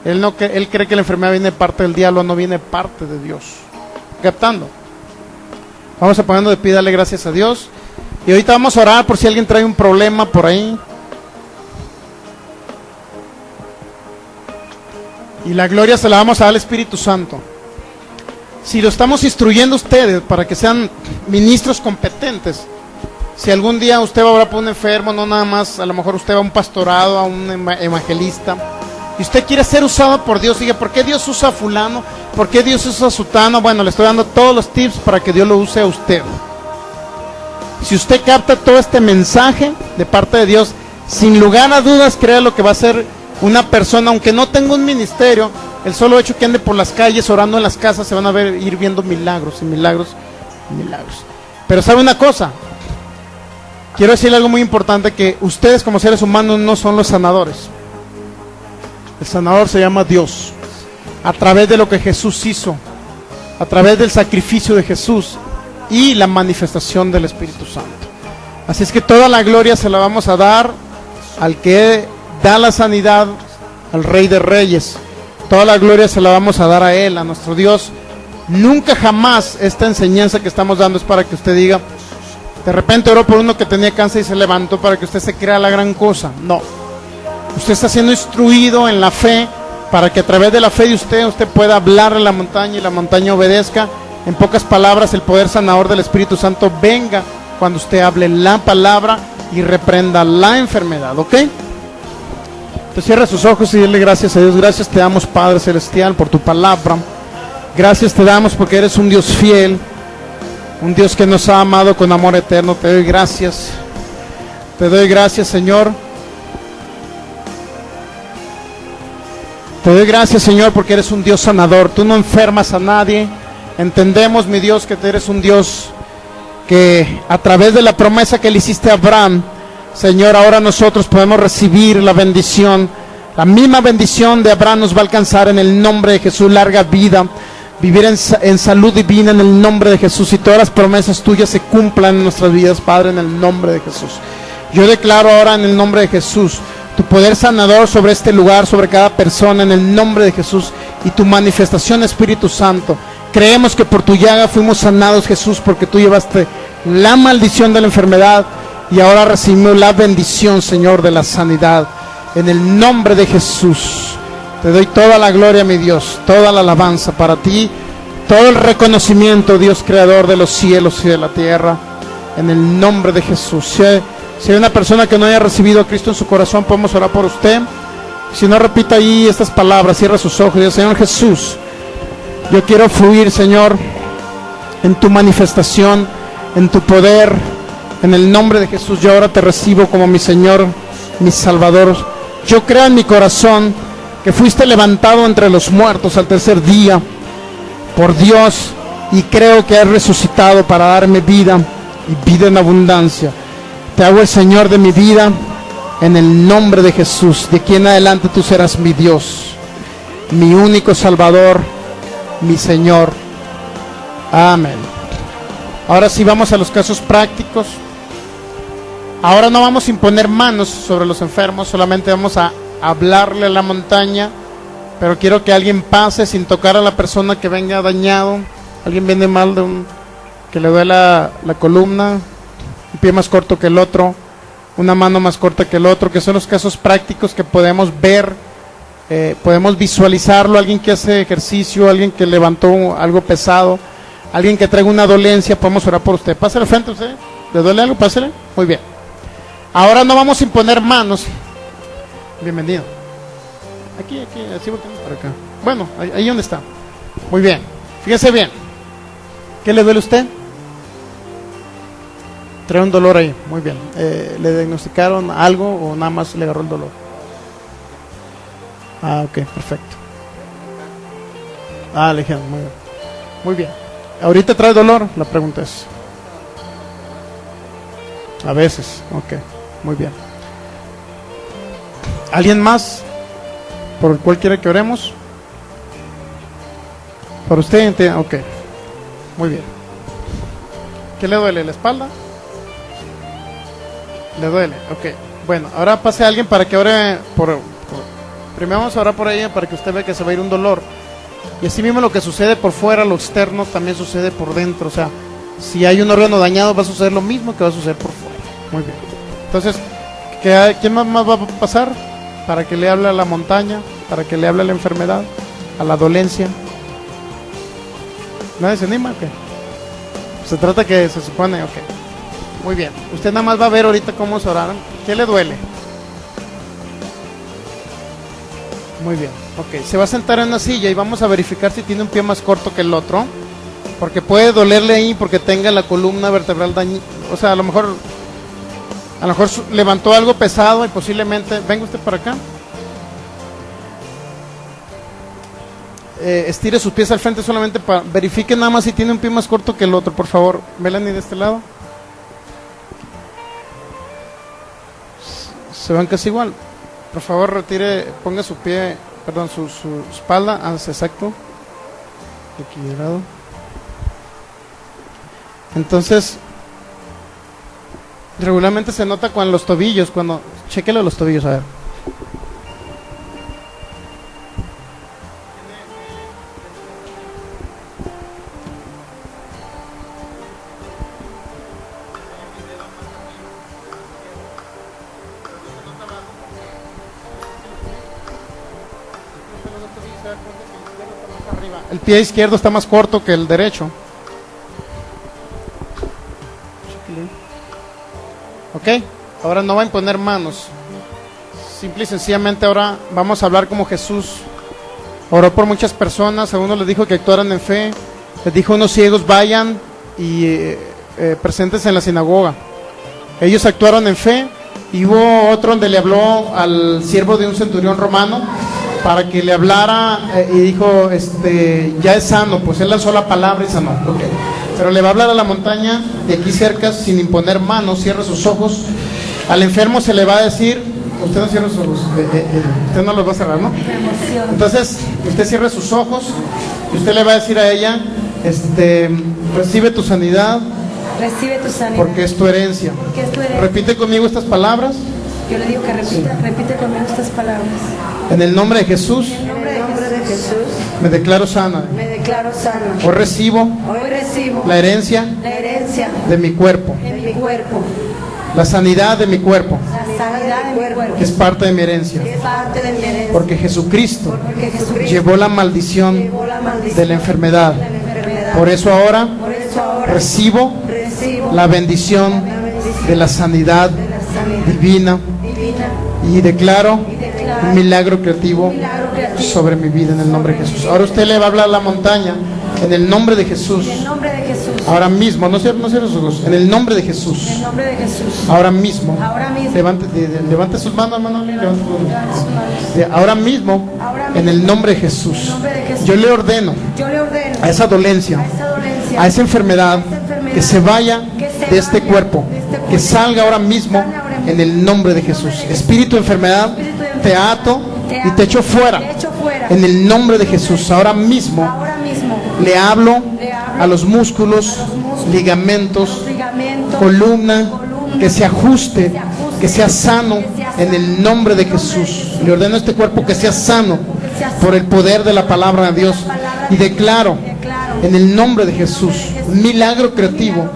Él cree que la enfermedad viene de parte del diablo, no viene de parte de Dios. Captando. Vamos a ponernos de pie, darle gracias a Dios. Y ahorita vamos a orar por si alguien trae un problema por ahí. Y la gloria se la vamos a dar al Espíritu Santo. Si lo estamos instruyendo ustedes para que sean ministros competentes, si algún día usted va a orar por un enfermo, no nada más, a lo mejor usted va a un pastorado, a un evangelista, y usted quiere ser usado por Dios, diga, ¿por qué Dios usa a fulano? ¿Por qué Dios usa a sutano? Bueno, le estoy dando todos los tips para que Dios lo use a usted. Si usted capta todo este mensaje de parte de Dios, sin lugar a dudas, crea lo que va a ser una persona, aunque no tenga un ministerio, el solo hecho que ande por las calles, orando en las casas, se van a ir viendo milagros y milagros y milagros. Pero ¿sabe una cosa? Quiero decirle algo muy importante, que ustedes como seres humanos no son los sanadores. El sanador se llama Dios, a través de lo que Jesús hizo, a través del sacrificio de Jesús y la manifestación del Espíritu Santo. Así es que toda la gloria se la vamos a dar al que da la sanidad, al Rey de Reyes. Toda la gloria se la vamos a dar a Él, a nuestro Dios, Nunca jamás esta enseñanza que estamos dando es para que usted diga, de repente oró por uno que tenía cáncer y se levantó, para que usted se crea la gran cosa. No. Usted está siendo instruido en la fe para que a través de la fe de usted pueda hablar a la montaña y la montaña obedezca. En pocas palabras, el poder sanador del Espíritu Santo venga cuando usted hable la palabra y reprenda la enfermedad, ¿ok? Entonces cierra sus ojos y dile gracias a Dios. Gracias te damos, Padre Celestial, por tu palabra. Gracias te damos porque eres un Dios fiel, un Dios que nos ha amado con amor eterno. Te doy gracias. Te doy gracias, Señor. Te doy gracias, Señor, porque eres un Dios sanador. Tú no enfermas a nadie. Entendemos, mi Dios, que tú eres un Dios que a través de la promesa que le hiciste a Abraham, Señor, ahora nosotros podemos recibir la bendición. La misma bendición de Abraham nos va a alcanzar en el nombre de Jesús. Larga vida, vivir en salud divina en el nombre de Jesús, y todas las promesas tuyas se cumplan en nuestras vidas, Padre, en el nombre de Jesús. Yo declaro ahora en el nombre de Jesús tu poder sanador sobre este lugar, sobre cada persona, en el nombre de Jesús, y tu manifestación, Espíritu Santo. Creemos que por tu llaga fuimos sanados, Jesús, porque tú llevaste la maldición de la enfermedad y ahora recibimos la bendición, Señor, de la sanidad. En el nombre de Jesús te doy toda la gloria, mi Dios, toda la alabanza para ti, todo el reconocimiento, Dios creador de los cielos y de la tierra, en el nombre de Jesús. Si hay una persona que no haya recibido a Cristo en su corazón, podemos orar por usted. Si no, repita ahí estas palabras, cierra sus ojos y dice: Señor Jesús, yo quiero fluir, Señor, en tu manifestación, en tu poder. En el nombre de Jesús, yo ahora te recibo como mi Señor, mi Salvador. Yo creo en mi corazón que fuiste levantado entre los muertos al tercer día por Dios, y creo que has resucitado para darme vida y vida en abundancia. Te hago el Señor de mi vida en el nombre de Jesús. De aquí en adelante tú serás mi Dios, mi único Salvador, mi Señor. Amén. Ahora sí vamos a los casos prácticos. Ahora no vamos a imponer manos sobre los enfermos, solamente vamos a hablarle a la montaña, pero quiero que alguien pase sin tocar a la persona que venga dañado. Alguien viene mal que le duele la columna, un pie más corto que el otro, una mano más corta que el otro, que son los casos prácticos que podemos ver, podemos visualizarlo. Alguien que hace ejercicio, alguien que levantó algo pesado, alguien que traiga una dolencia, podemos orar por usted. Pásale al frente usted. ¿Le duele algo? Pásale. Muy bien. Ahora no vamos a imponer manos. Bienvenido. Aquí, así volteamos para acá. Bueno, ahí donde está. Muy bien. Fíjese bien. ¿Qué le duele a usted? Trae un dolor ahí. Muy bien. ¿Le diagnosticaron algo o nada más le agarró el dolor? Ah, ok, perfecto. Ah, le dijeron, muy bien. Muy bien. ¿Ahorita trae dolor? La pregunta es. A veces, ok, muy bien. ¿Alguien más por el cual quiere que oremos? ¿Para usted? Ok, muy bien. ¿Qué le duele? ¿La espalda? ¿Le duele? Ok. Bueno, ahora pase a alguien para que ore primero vamos a orar por ella para que usted vea que se va a ir un dolor. Y así mismo lo que sucede por fuera, lo externo, también sucede por dentro. O sea, si hay un órgano dañado, va a suceder lo mismo que va a suceder por fuera. Muy bien. Entonces, ¿quién más va a pasar? Para que le hable a la montaña, para que le hable a la enfermedad, a la dolencia. ¿Nadie se anima? ¿Qué? Se trata que se supone, ok. Muy bien. Usted nada más va a ver ahorita cómo se oraron. ¿Qué le duele? Muy bien. Ok. Se va a sentar en una silla y vamos a verificar si tiene un pie más corto que el otro. Porque puede dolerle ahí porque tenga la columna vertebral dañada. O sea, a lo mejor levantó algo pesado y posiblemente... Venga usted para acá. Estire sus pies al frente solamente para... Verifique nada más si tiene un pie más corto que el otro, por favor. Melanie, de este lado. Se van casi igual. Por favor, retire, ponga su pie, perdón, su espalda. Exacto. Equilibrado. Entonces... Regularmente se nota con los tobillos, cuando... Chéquelo los tobillos, a ver. El pie izquierdo está más corto que el derecho. Ok, ahora no va a imponer manos. Simple y sencillamente ahora vamos a hablar como Jesús oró por muchas personas. A uno les dijo que actuaran en fe. Les dijo a unos ciegos, vayan y preséntense en la sinagoga. Ellos actuaron en fe. Y hubo otro donde le habló al siervo de un centurión romano para que le hablara y dijo, ya es sano. Pues él lanzó la palabra y sanó. Okay. Pero le va a hablar a la montaña de aquí cerca sin imponer manos. Cierra sus ojos. Al enfermo se le va a decir, usted no cierra sus ojos, usted no los va a cerrar, ¿no? Entonces usted cierra sus ojos y usted le va a decir a ella, recibe tu sanidad. Recibe tu sanidad. Porque es tu herencia. Porque es tu herencia. Repite conmigo estas palabras. Yo le digo que repita, sí. Repite conmigo estas palabras. En el nombre de Jesús. En el nombre de Jesús. Me declaro sana. Me declaro sana. Hoy recibo la herencia de mi cuerpo. De mi cuerpo. La sanidad de mi cuerpo. La sanidad de mi cuerpo. Que es parte de mi herencia. Es parte de mi herencia. Porque Jesucristo llevó la maldición de la enfermedad. Por eso ahora recibo la bendición de la sanidad divina y declaro un milagro creativo sobre mi vida en el nombre de Jesús. Ahora usted le va a hablar a la montaña en el nombre de Jesús. Ahora mismo, no cierre sus ojos. En el nombre de Jesús. Ahora mismo. Levante sus manos, hermano. Ahora mismo, en el nombre de Jesús. Yo le ordeno a esa dolencia, a esa enfermedad, que se vaya de este cuerpo, que salga ahora mismo en el nombre de Jesús. Espíritu de enfermedad, te ato y te echo fuera en el nombre de Jesús. Ahora mismo le hablo a los músculos, ligamentos, columna, que se ajuste, que sea sano en el nombre de Jesús. Le ordeno a este cuerpo que sea sano por el poder de la palabra de Dios y declaro en el nombre de Jesús un milagro creativo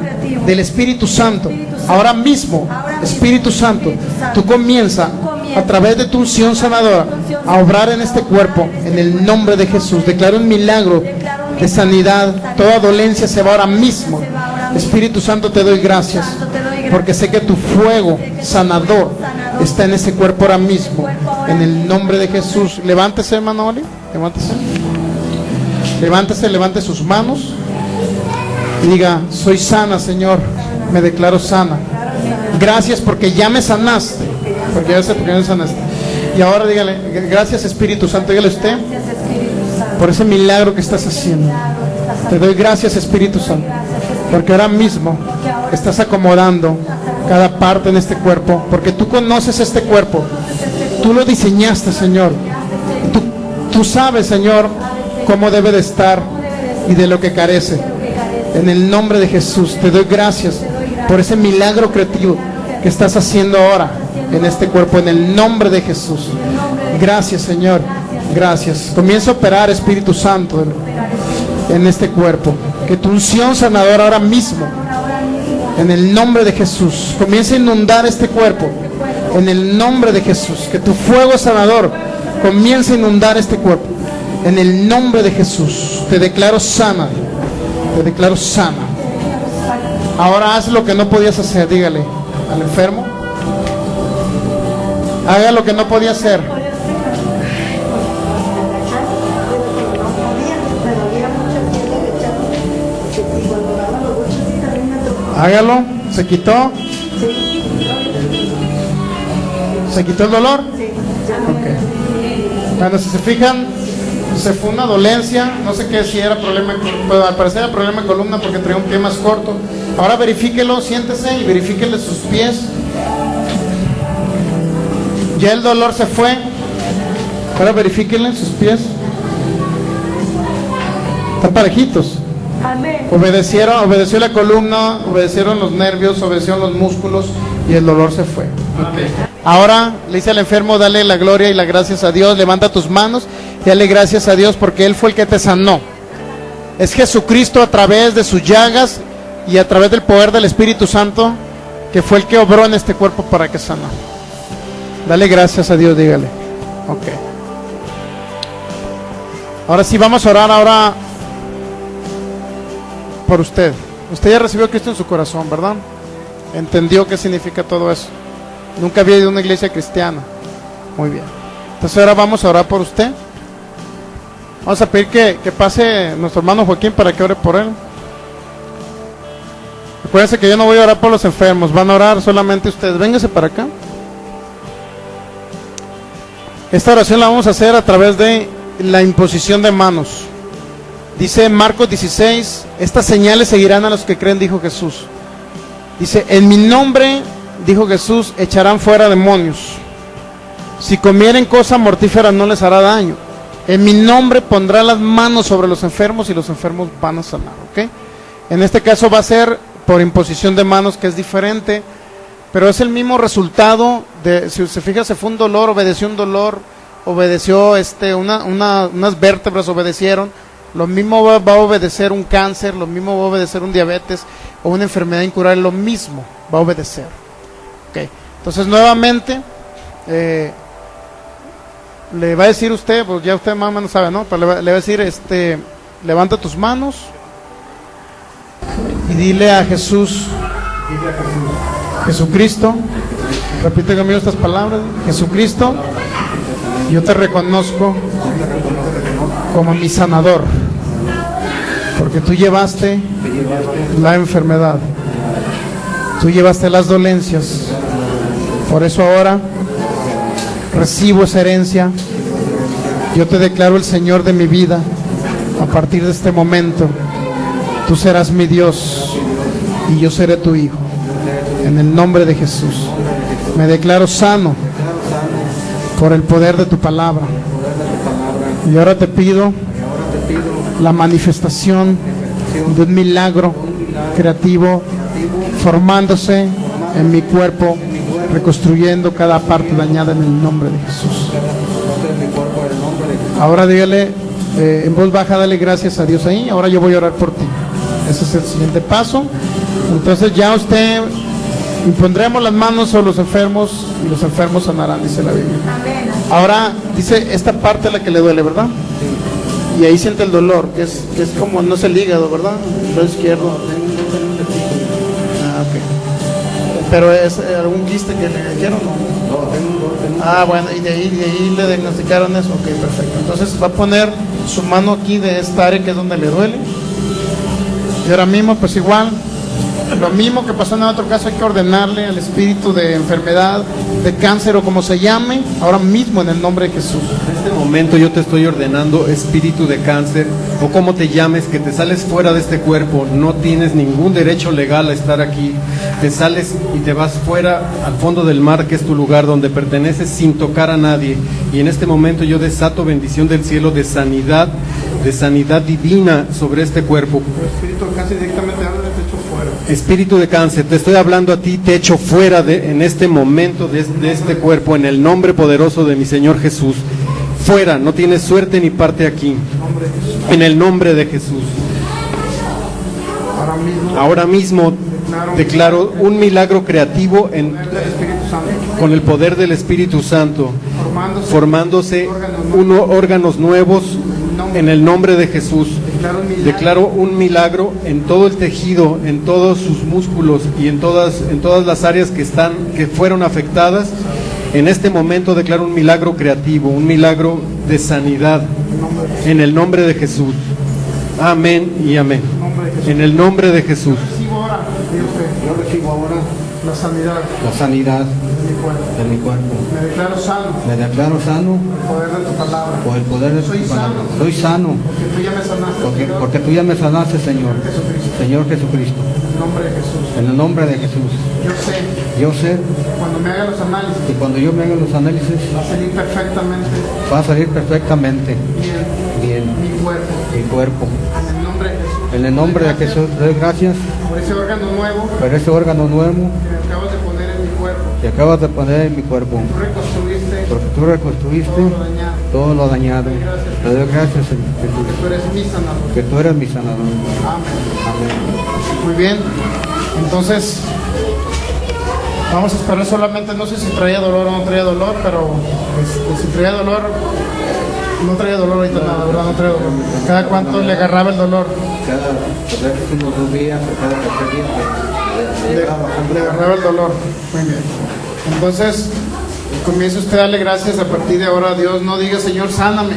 del Espíritu Santo. Ahora mismo, Espíritu Santo, tú comienza a través de tu unción sanadora a obrar en este cuerpo en el nombre de Jesús. Declaro un milagro de sanidad. Toda dolencia se va ahora mismo. Espíritu Santo, te doy gracias porque sé que tu fuego sanador está en ese cuerpo ahora mismo en el nombre de Jesús. Levántese, hermano Oli, levántese. Levante sus manos y diga, soy sana, Señor, me declaro sana. Gracias porque ya me sanaste, porque ya sé por qué me sanaste. Y ahora dígale, gracias Espíritu Santo, dígale usted, por ese milagro que estás haciendo. Te doy gracias Espíritu Santo, porque ahora mismo estás acomodando cada parte en este cuerpo, porque tú conoces este cuerpo, tú lo diseñaste, Señor. Tú sabes, Señor, cómo debe de estar y de lo que carece. En el nombre de Jesús te doy gracias por ese milagro creativo que estás haciendo ahora en este cuerpo, en el nombre de Jesús. Gracias, Señor, gracias. Comienza a operar, Espíritu Santo, en este cuerpo. Que tu unción sanadora ahora mismo, en el nombre de Jesús, comienza a inundar este cuerpo en el nombre de Jesús. Que tu fuego sanador comience a inundar este cuerpo en el nombre de Jesús. Te declaro sana, te declaro sana. Ahora haz lo que no podías hacer. Dígale al enfermo, haga lo que no podía hacer. Hágalo. ¿Se quitó? ¿Se quitó el dolor? Okay. Bueno, si se fijan, se fue una dolencia, no sé qué, si era problema, pero al parecer era problema de columna porque traía un pie más corto. Ahora verifíquelo, siéntese y verifíquele sus pies. Ya el dolor se fue. Ahora verifíquele sus pies. Están parejitos. Obedeció la columna, obedecieron los nervios, obedecieron los músculos y el dolor se fue. Okay. Ahora le dice al enfermo, dale la gloria y las gracias a Dios. Levanta tus manos y dale gracias a Dios porque Él fue el que te sanó. Es Jesucristo a través de sus llagas y a través del poder del Espíritu Santo que fue el que obró en este cuerpo para que sanó. Dale gracias a Dios, dígale. Ok. Ahora sí, vamos a orar ahora por usted. Usted ya recibió a Cristo en su corazón, ¿verdad? Entendió qué significa todo eso. Nunca había ido a una iglesia cristiana. Muy bien. Entonces ahora vamos a orar por usted. Vamos a pedir que pase nuestro hermano Joaquín para que ore por él. Acuérdense que yo no voy a orar por los enfermos, van a orar solamente ustedes. Véngase para acá. Esta oración la vamos a hacer a través de la imposición de manos. Dice Marcos 16, estas señales seguirán a los que creen, dijo Jesús. Dice, en mi nombre, dijo Jesús, echarán fuera demonios. Si comieren cosa mortífera no les hará daño. En mi nombre pondrá las manos sobre los enfermos y los enfermos van a sanar, ¿ok? En este caso va a ser por imposición de manos, que es diferente, pero es el mismo resultado de, si se fija, se fue un dolor, obedeció un dolor, obedeció unas vértebras obedecieron, lo mismo va a obedecer un cáncer, lo mismo va a obedecer un diabetes o una enfermedad incurable, lo mismo va a obedecer, ¿ok? Entonces nuevamente le va a decir usted, pues ya usted más o menos sabe, ¿no? Pero le va a decir, levanta tus manos y dile a Jesús, Jesucristo, repite conmigo estas palabras, Jesucristo, yo te reconozco como mi sanador, porque tú llevaste la enfermedad, tú llevaste las dolencias, por eso ahora recibo esa herencia, yo te declaro el Señor de mi vida, a partir de este momento, tú serás mi Dios y yo seré tu hijo, en el nombre de Jesús, me declaro sano por el poder de tu palabra, y ahora te pido la manifestación de un milagro creativo formándose en mi cuerpo, reconstruyendo cada parte dañada en el nombre de Jesús. Ahora dígale en voz baja, dale gracias a Dios ahí. Ahora yo voy a orar por ti. Ese es el siguiente paso. Entonces ya usted impondremos las manos sobre los enfermos y los enfermos sanarán, dice la Biblia. Ahora dice esta parte es la que le duele, ¿verdad? Y ahí siente el dolor, que es como, no es el hígado, ¿verdad? El lado izquierdo. Ah, ok. Pero es algún quiste que le dijeron, ¿no? Ah, bueno, y de ahí le diagnosticaron eso. Ok, perfecto. Entonces va a poner su mano aquí de esta área que es donde le duele. Y ahora mismo, pues igual, lo mismo que pasó en otro caso, hay que ordenarle al espíritu de enfermedad, de cáncer o como se llame, ahora mismo en el nombre de Jesús. En este momento yo te estoy ordenando, espíritu de cáncer, o como te llames, que te sales fuera de este cuerpo, no tienes ningún derecho legal a estar aquí, te sales y te vas fuera al fondo del mar, que es tu lugar donde perteneces, sin tocar a nadie. Y en este momento yo desato bendición del cielo de sanidad divina sobre este cuerpo. El espíritu de cáncer directamente habla de techo fuera. Espíritu de cáncer, te estoy hablando a ti, te echo fuera en este momento de este cuerpo, en el nombre poderoso de mi Señor Jesús. Fuera, no tienes suerte ni parte aquí. En el nombre de Jesús. Ahora mismo declaro un milagro creativo con el poder del Espíritu Santo, formándose órganos nuevos en el nombre de Jesús. Declaro un milagro en todo el tejido, en todos sus músculos y en todas las áreas que fueron afectadas. En este momento declaro un milagro creativo, un milagro de sanidad en el nombre de Jesús. Amén y amén. En el nombre de Jesús. Yo recibo ahora la sanidad de mi cuerpo. Me declaro sano Me declaro sano por el poder de tu palabra. por el poder de tu palabra. Soy sano Porque tú ya me sanaste, porque tú ya me sanaste, Señor. Señor Jesucristo. en el nombre de Jesús. En el nombre de Jesús. Yo sé Yo sé que cuando me haga los análisis que cuando yo me haga los análisis va a salir perfectamente va a salir perfectamente bien mi cuerpo. mi cuerpo. En el nombre de Jesús. En el nombre de Jesús, doy gracias Por ese órgano nuevo por ese órgano nuevo que me acabas de poner en mi cuerpo. que acabas de poner en mi cuerpo. Tú reconstruiste Porque tú reconstruiste todo lo dañado. todo lo dañado. Te doy gracias, Señor Jesús, Que tú eres mi sanador. que tú eres mi sanador. Amén. Amén. Muy bien. Entonces, vamos a esperar solamente, no sé si traía dolor o no traía dolor, pero si traía dolor, No traía dolor ahorita nada, ¿verdad? No traía dolor. ¿Cada cuánto le agarraba el dolor? Cada vez unos 2 días, cada 3 días, Le agarraba el dolor. Muy bien. Entonces, comienza usted a darle gracias a partir de ahora a Dios. No diga, Señor, sáname.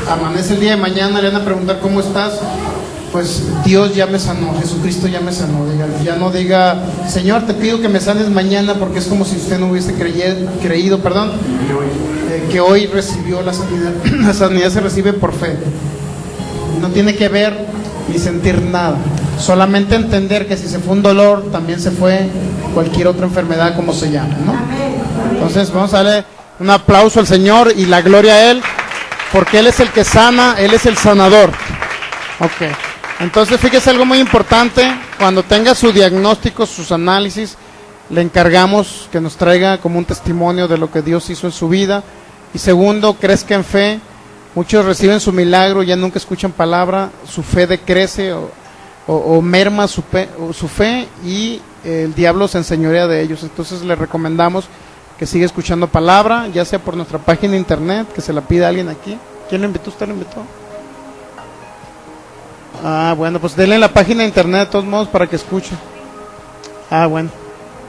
Amanece el día de mañana, le van a preguntar cómo estás. Pues Dios ya me sanó, Jesucristo ya me sanó. Ya no diga, Señor, te pido que me sanes mañana, porque es como si usted no hubiese creído, que hoy recibió la sanidad. La sanidad se recibe por fe. No tiene que ver ni sentir nada. Solamente entender que si se fue un dolor, también se fue cualquier otra enfermedad, como se llama, ¿no? Entonces vamos a darle un aplauso al Señor y la gloria a Él, porque Él es el que sana, Él es el sanador. Ok. Entonces fíjese algo muy importante: cuando tenga su diagnóstico, sus análisis, le encargamos que nos traiga como un testimonio de lo que Dios hizo en su vida. Y segundo, crezca en fe. Muchos reciben su milagro, ya nunca escuchan palabra, su fe decrece o merma su fe, y el diablo se enseñorea de ellos. Entonces le recomendamos que siga escuchando palabra, ya sea por nuestra página de internet, que se la pida a alguien aquí. ¿Quién lo invitó? ¿Usted lo invitó? Ah, bueno, pues denle la página de internet de todos modos para que escuche. Ah, bueno.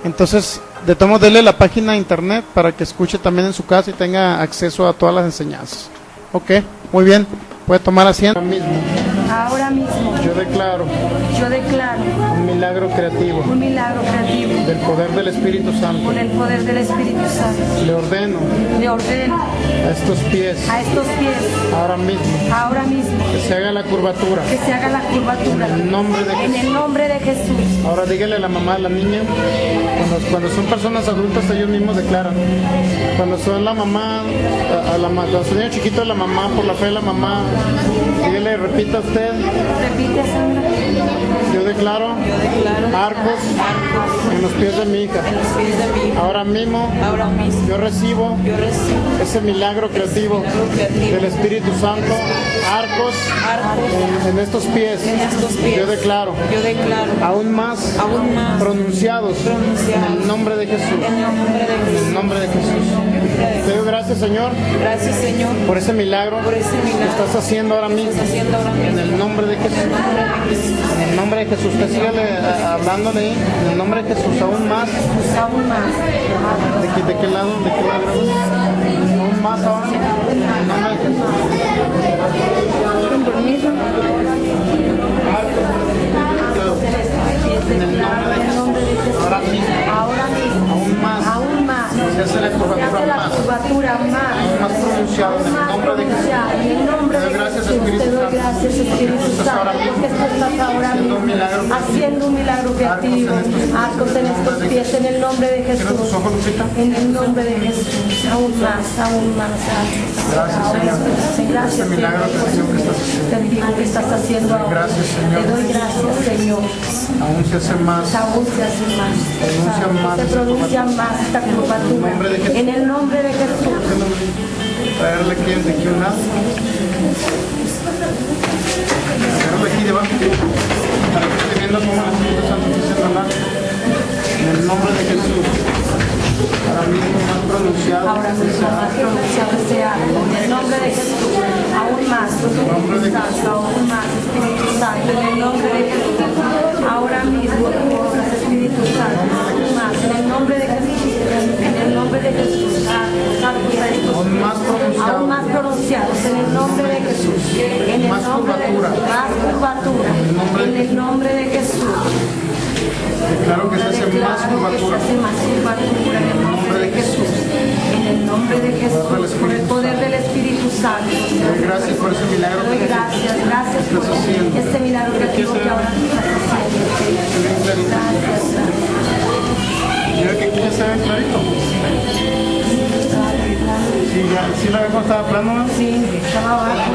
Entonces, de todos modos, denle la página de internet para que escuche también en su casa y tenga acceso a todas las enseñanzas. Ok, muy bien. Puede tomar asiento. Ahora mismo Yo declaro yo declaro un milagro creativo un milagro creativo del poder del Espíritu Santo. con el poder del Espíritu Santo. Le ordeno Le ordeno a estos pies a estos pies ahora mismo que se haga la curvatura. se haga la curvatura En el nombre de en el nombre de Jesús. Ahora dígale a la mamá, a la niña, cuando son personas adultas ellos mismos declaran. Cuando son la mamá, cuando son niños chiquitos, la mamá, por la fe de la mamá, dígale, repita usted. Repite, Sandra. Yo declaro arcos en los pies de mi hija. Ahora mismo yo recibo ese milagro creativo del Espíritu Santo. Arcos en estos pies. Yo declaro aún más pronunciados en el nombre de Jesús. En el nombre de Jesús. Te doy gracias, Señor, por ese milagro que estás haciendo ahora mismo. En el nombre de Jesús. En el nombre de Jesús. Usted sígale hablándole ahí. En el nombre de Jesús. Aún más. ¿De qué lado? ¿De qué lado? Aún más ahora. En el nombre de Jesús. Con permiso. En el nombre de Jesús. Ahora mismo. Aún más. Se hace la curvatura más pronunciado en el nombre de Jesús. Te doy gracias, Espíritu Santo. Que tú estás ahora mismo haciendo un milagro creativo. Arcos en estos pies en el nombre de Jesús. En el nombre de Jesús. Aún más. Gracias, Ese milagro creativo que estás haciendo. Te digo que estás haciendo ahora. Gracias, Señor. Te doy gracias, Señor. Aún se hace más. Aún se hace más. Se pronuncia más esta curvatura. En el nombre de Jesús. Traerle aquí de aquí un lado. Traerle aquí debajo. Para que esté viendo cómo el Espíritu Santo empieza a hablar. En el nombre de Jesús. Ahora mismo más pronunciado. Ahora mismo más pronunciado sea. En el nombre de Jesús. Aún más. Espíritu Santo. Aún más. Espíritu Santo. En el nombre de Jesús. Ahora mismo. Espíritu Santo. Aún más. En el nombre de Jesús. En el nombre de Jesús. Aún más pronunciados. En el nombre de Jesús. En el Más nombre de curvatura. Jesús. Más curvatura. En el nombre de Jesús. Declaro que se hace más curvatura. Se hace más curvatura en el nombre de Jesús. En el nombre de Jesús. Por el poder del Espíritu Santo. Gracias por ese milagro. Te doy gracias por este milagro que ahora tú estás haciendo. Gracias. Mira que aquí ya se ve clarito. Sí, la vez cuando estaba plano, ¿no? Sí, estaba abajo.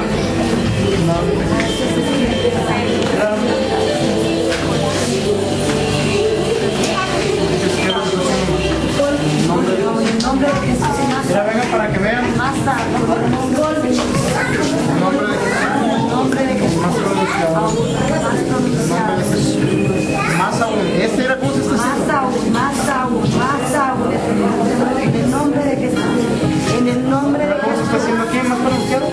En el nombre de Jesús. Mira, venga para que vean. Más alto. En el nombre de Jesús. En nombre de Jesús. En el nombre de Jesús. Más pronunciado. Más pronunciado. En nombre de Jesús. Más aún. Este era como se está haciendo. Más aún. En el nombre de Jesús. En el nombre de ¿Cómo se está Jesús. haciendo aquí? Más pronunciado.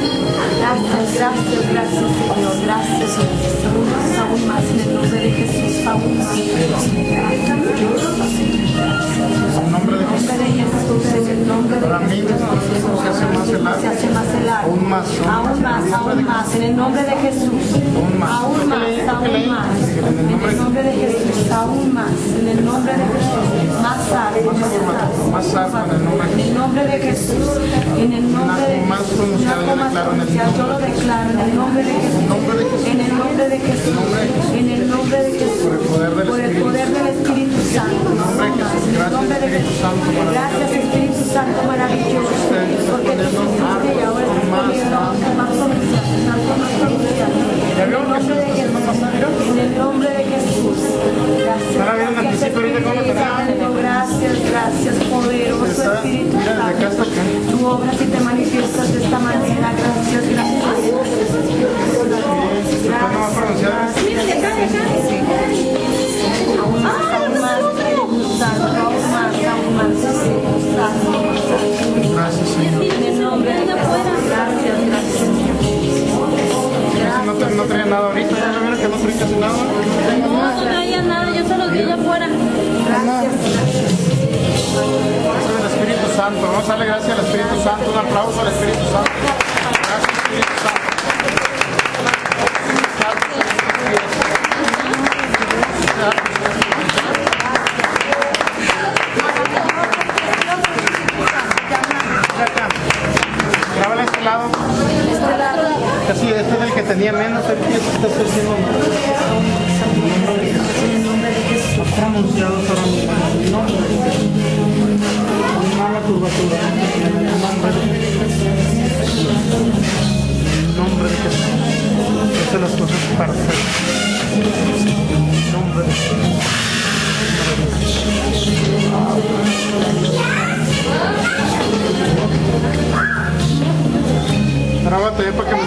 más alto, en el nombre de Jesús, en el nombre de Jesús, más pronunciado, yo lo declaro en el nombre de Jesús, en el nombre de Jesús, en el nombre de Jesús, por el poder del Espíritu Santo, en el nombre de Jesús. Gracias Espíritu Santo maravilloso, porque tú hiciste y ahora estás poniendo más pronunciado, en el nombre de Jesús, en el nombre de Jesús. Gracias Espíritu Santo, gracias poderoso Espíritu Santo. Tu obras y te manifiestas de esta manera. Gracias. Aún más, gracias Señor. En el nombre de gracias. No traía nada ahorita, ya me vieron que no traía casi nada. No traía nada, yo se los di afuera. Gracias. Gracias al Espíritu Santo. Vamos a darle gracias al Espíritu Santo. Un aplauso al Espíritu Santo. Gracias Espíritu Santo. Grábale a este lado. Casi este es el que tenía menos, el que está haciendo más. Pronunciado ahora mismo. Mala curvatura. En el nombre de Jesús. Hace las cosas perfectas. En el nombre de Jesús. Grábate para que me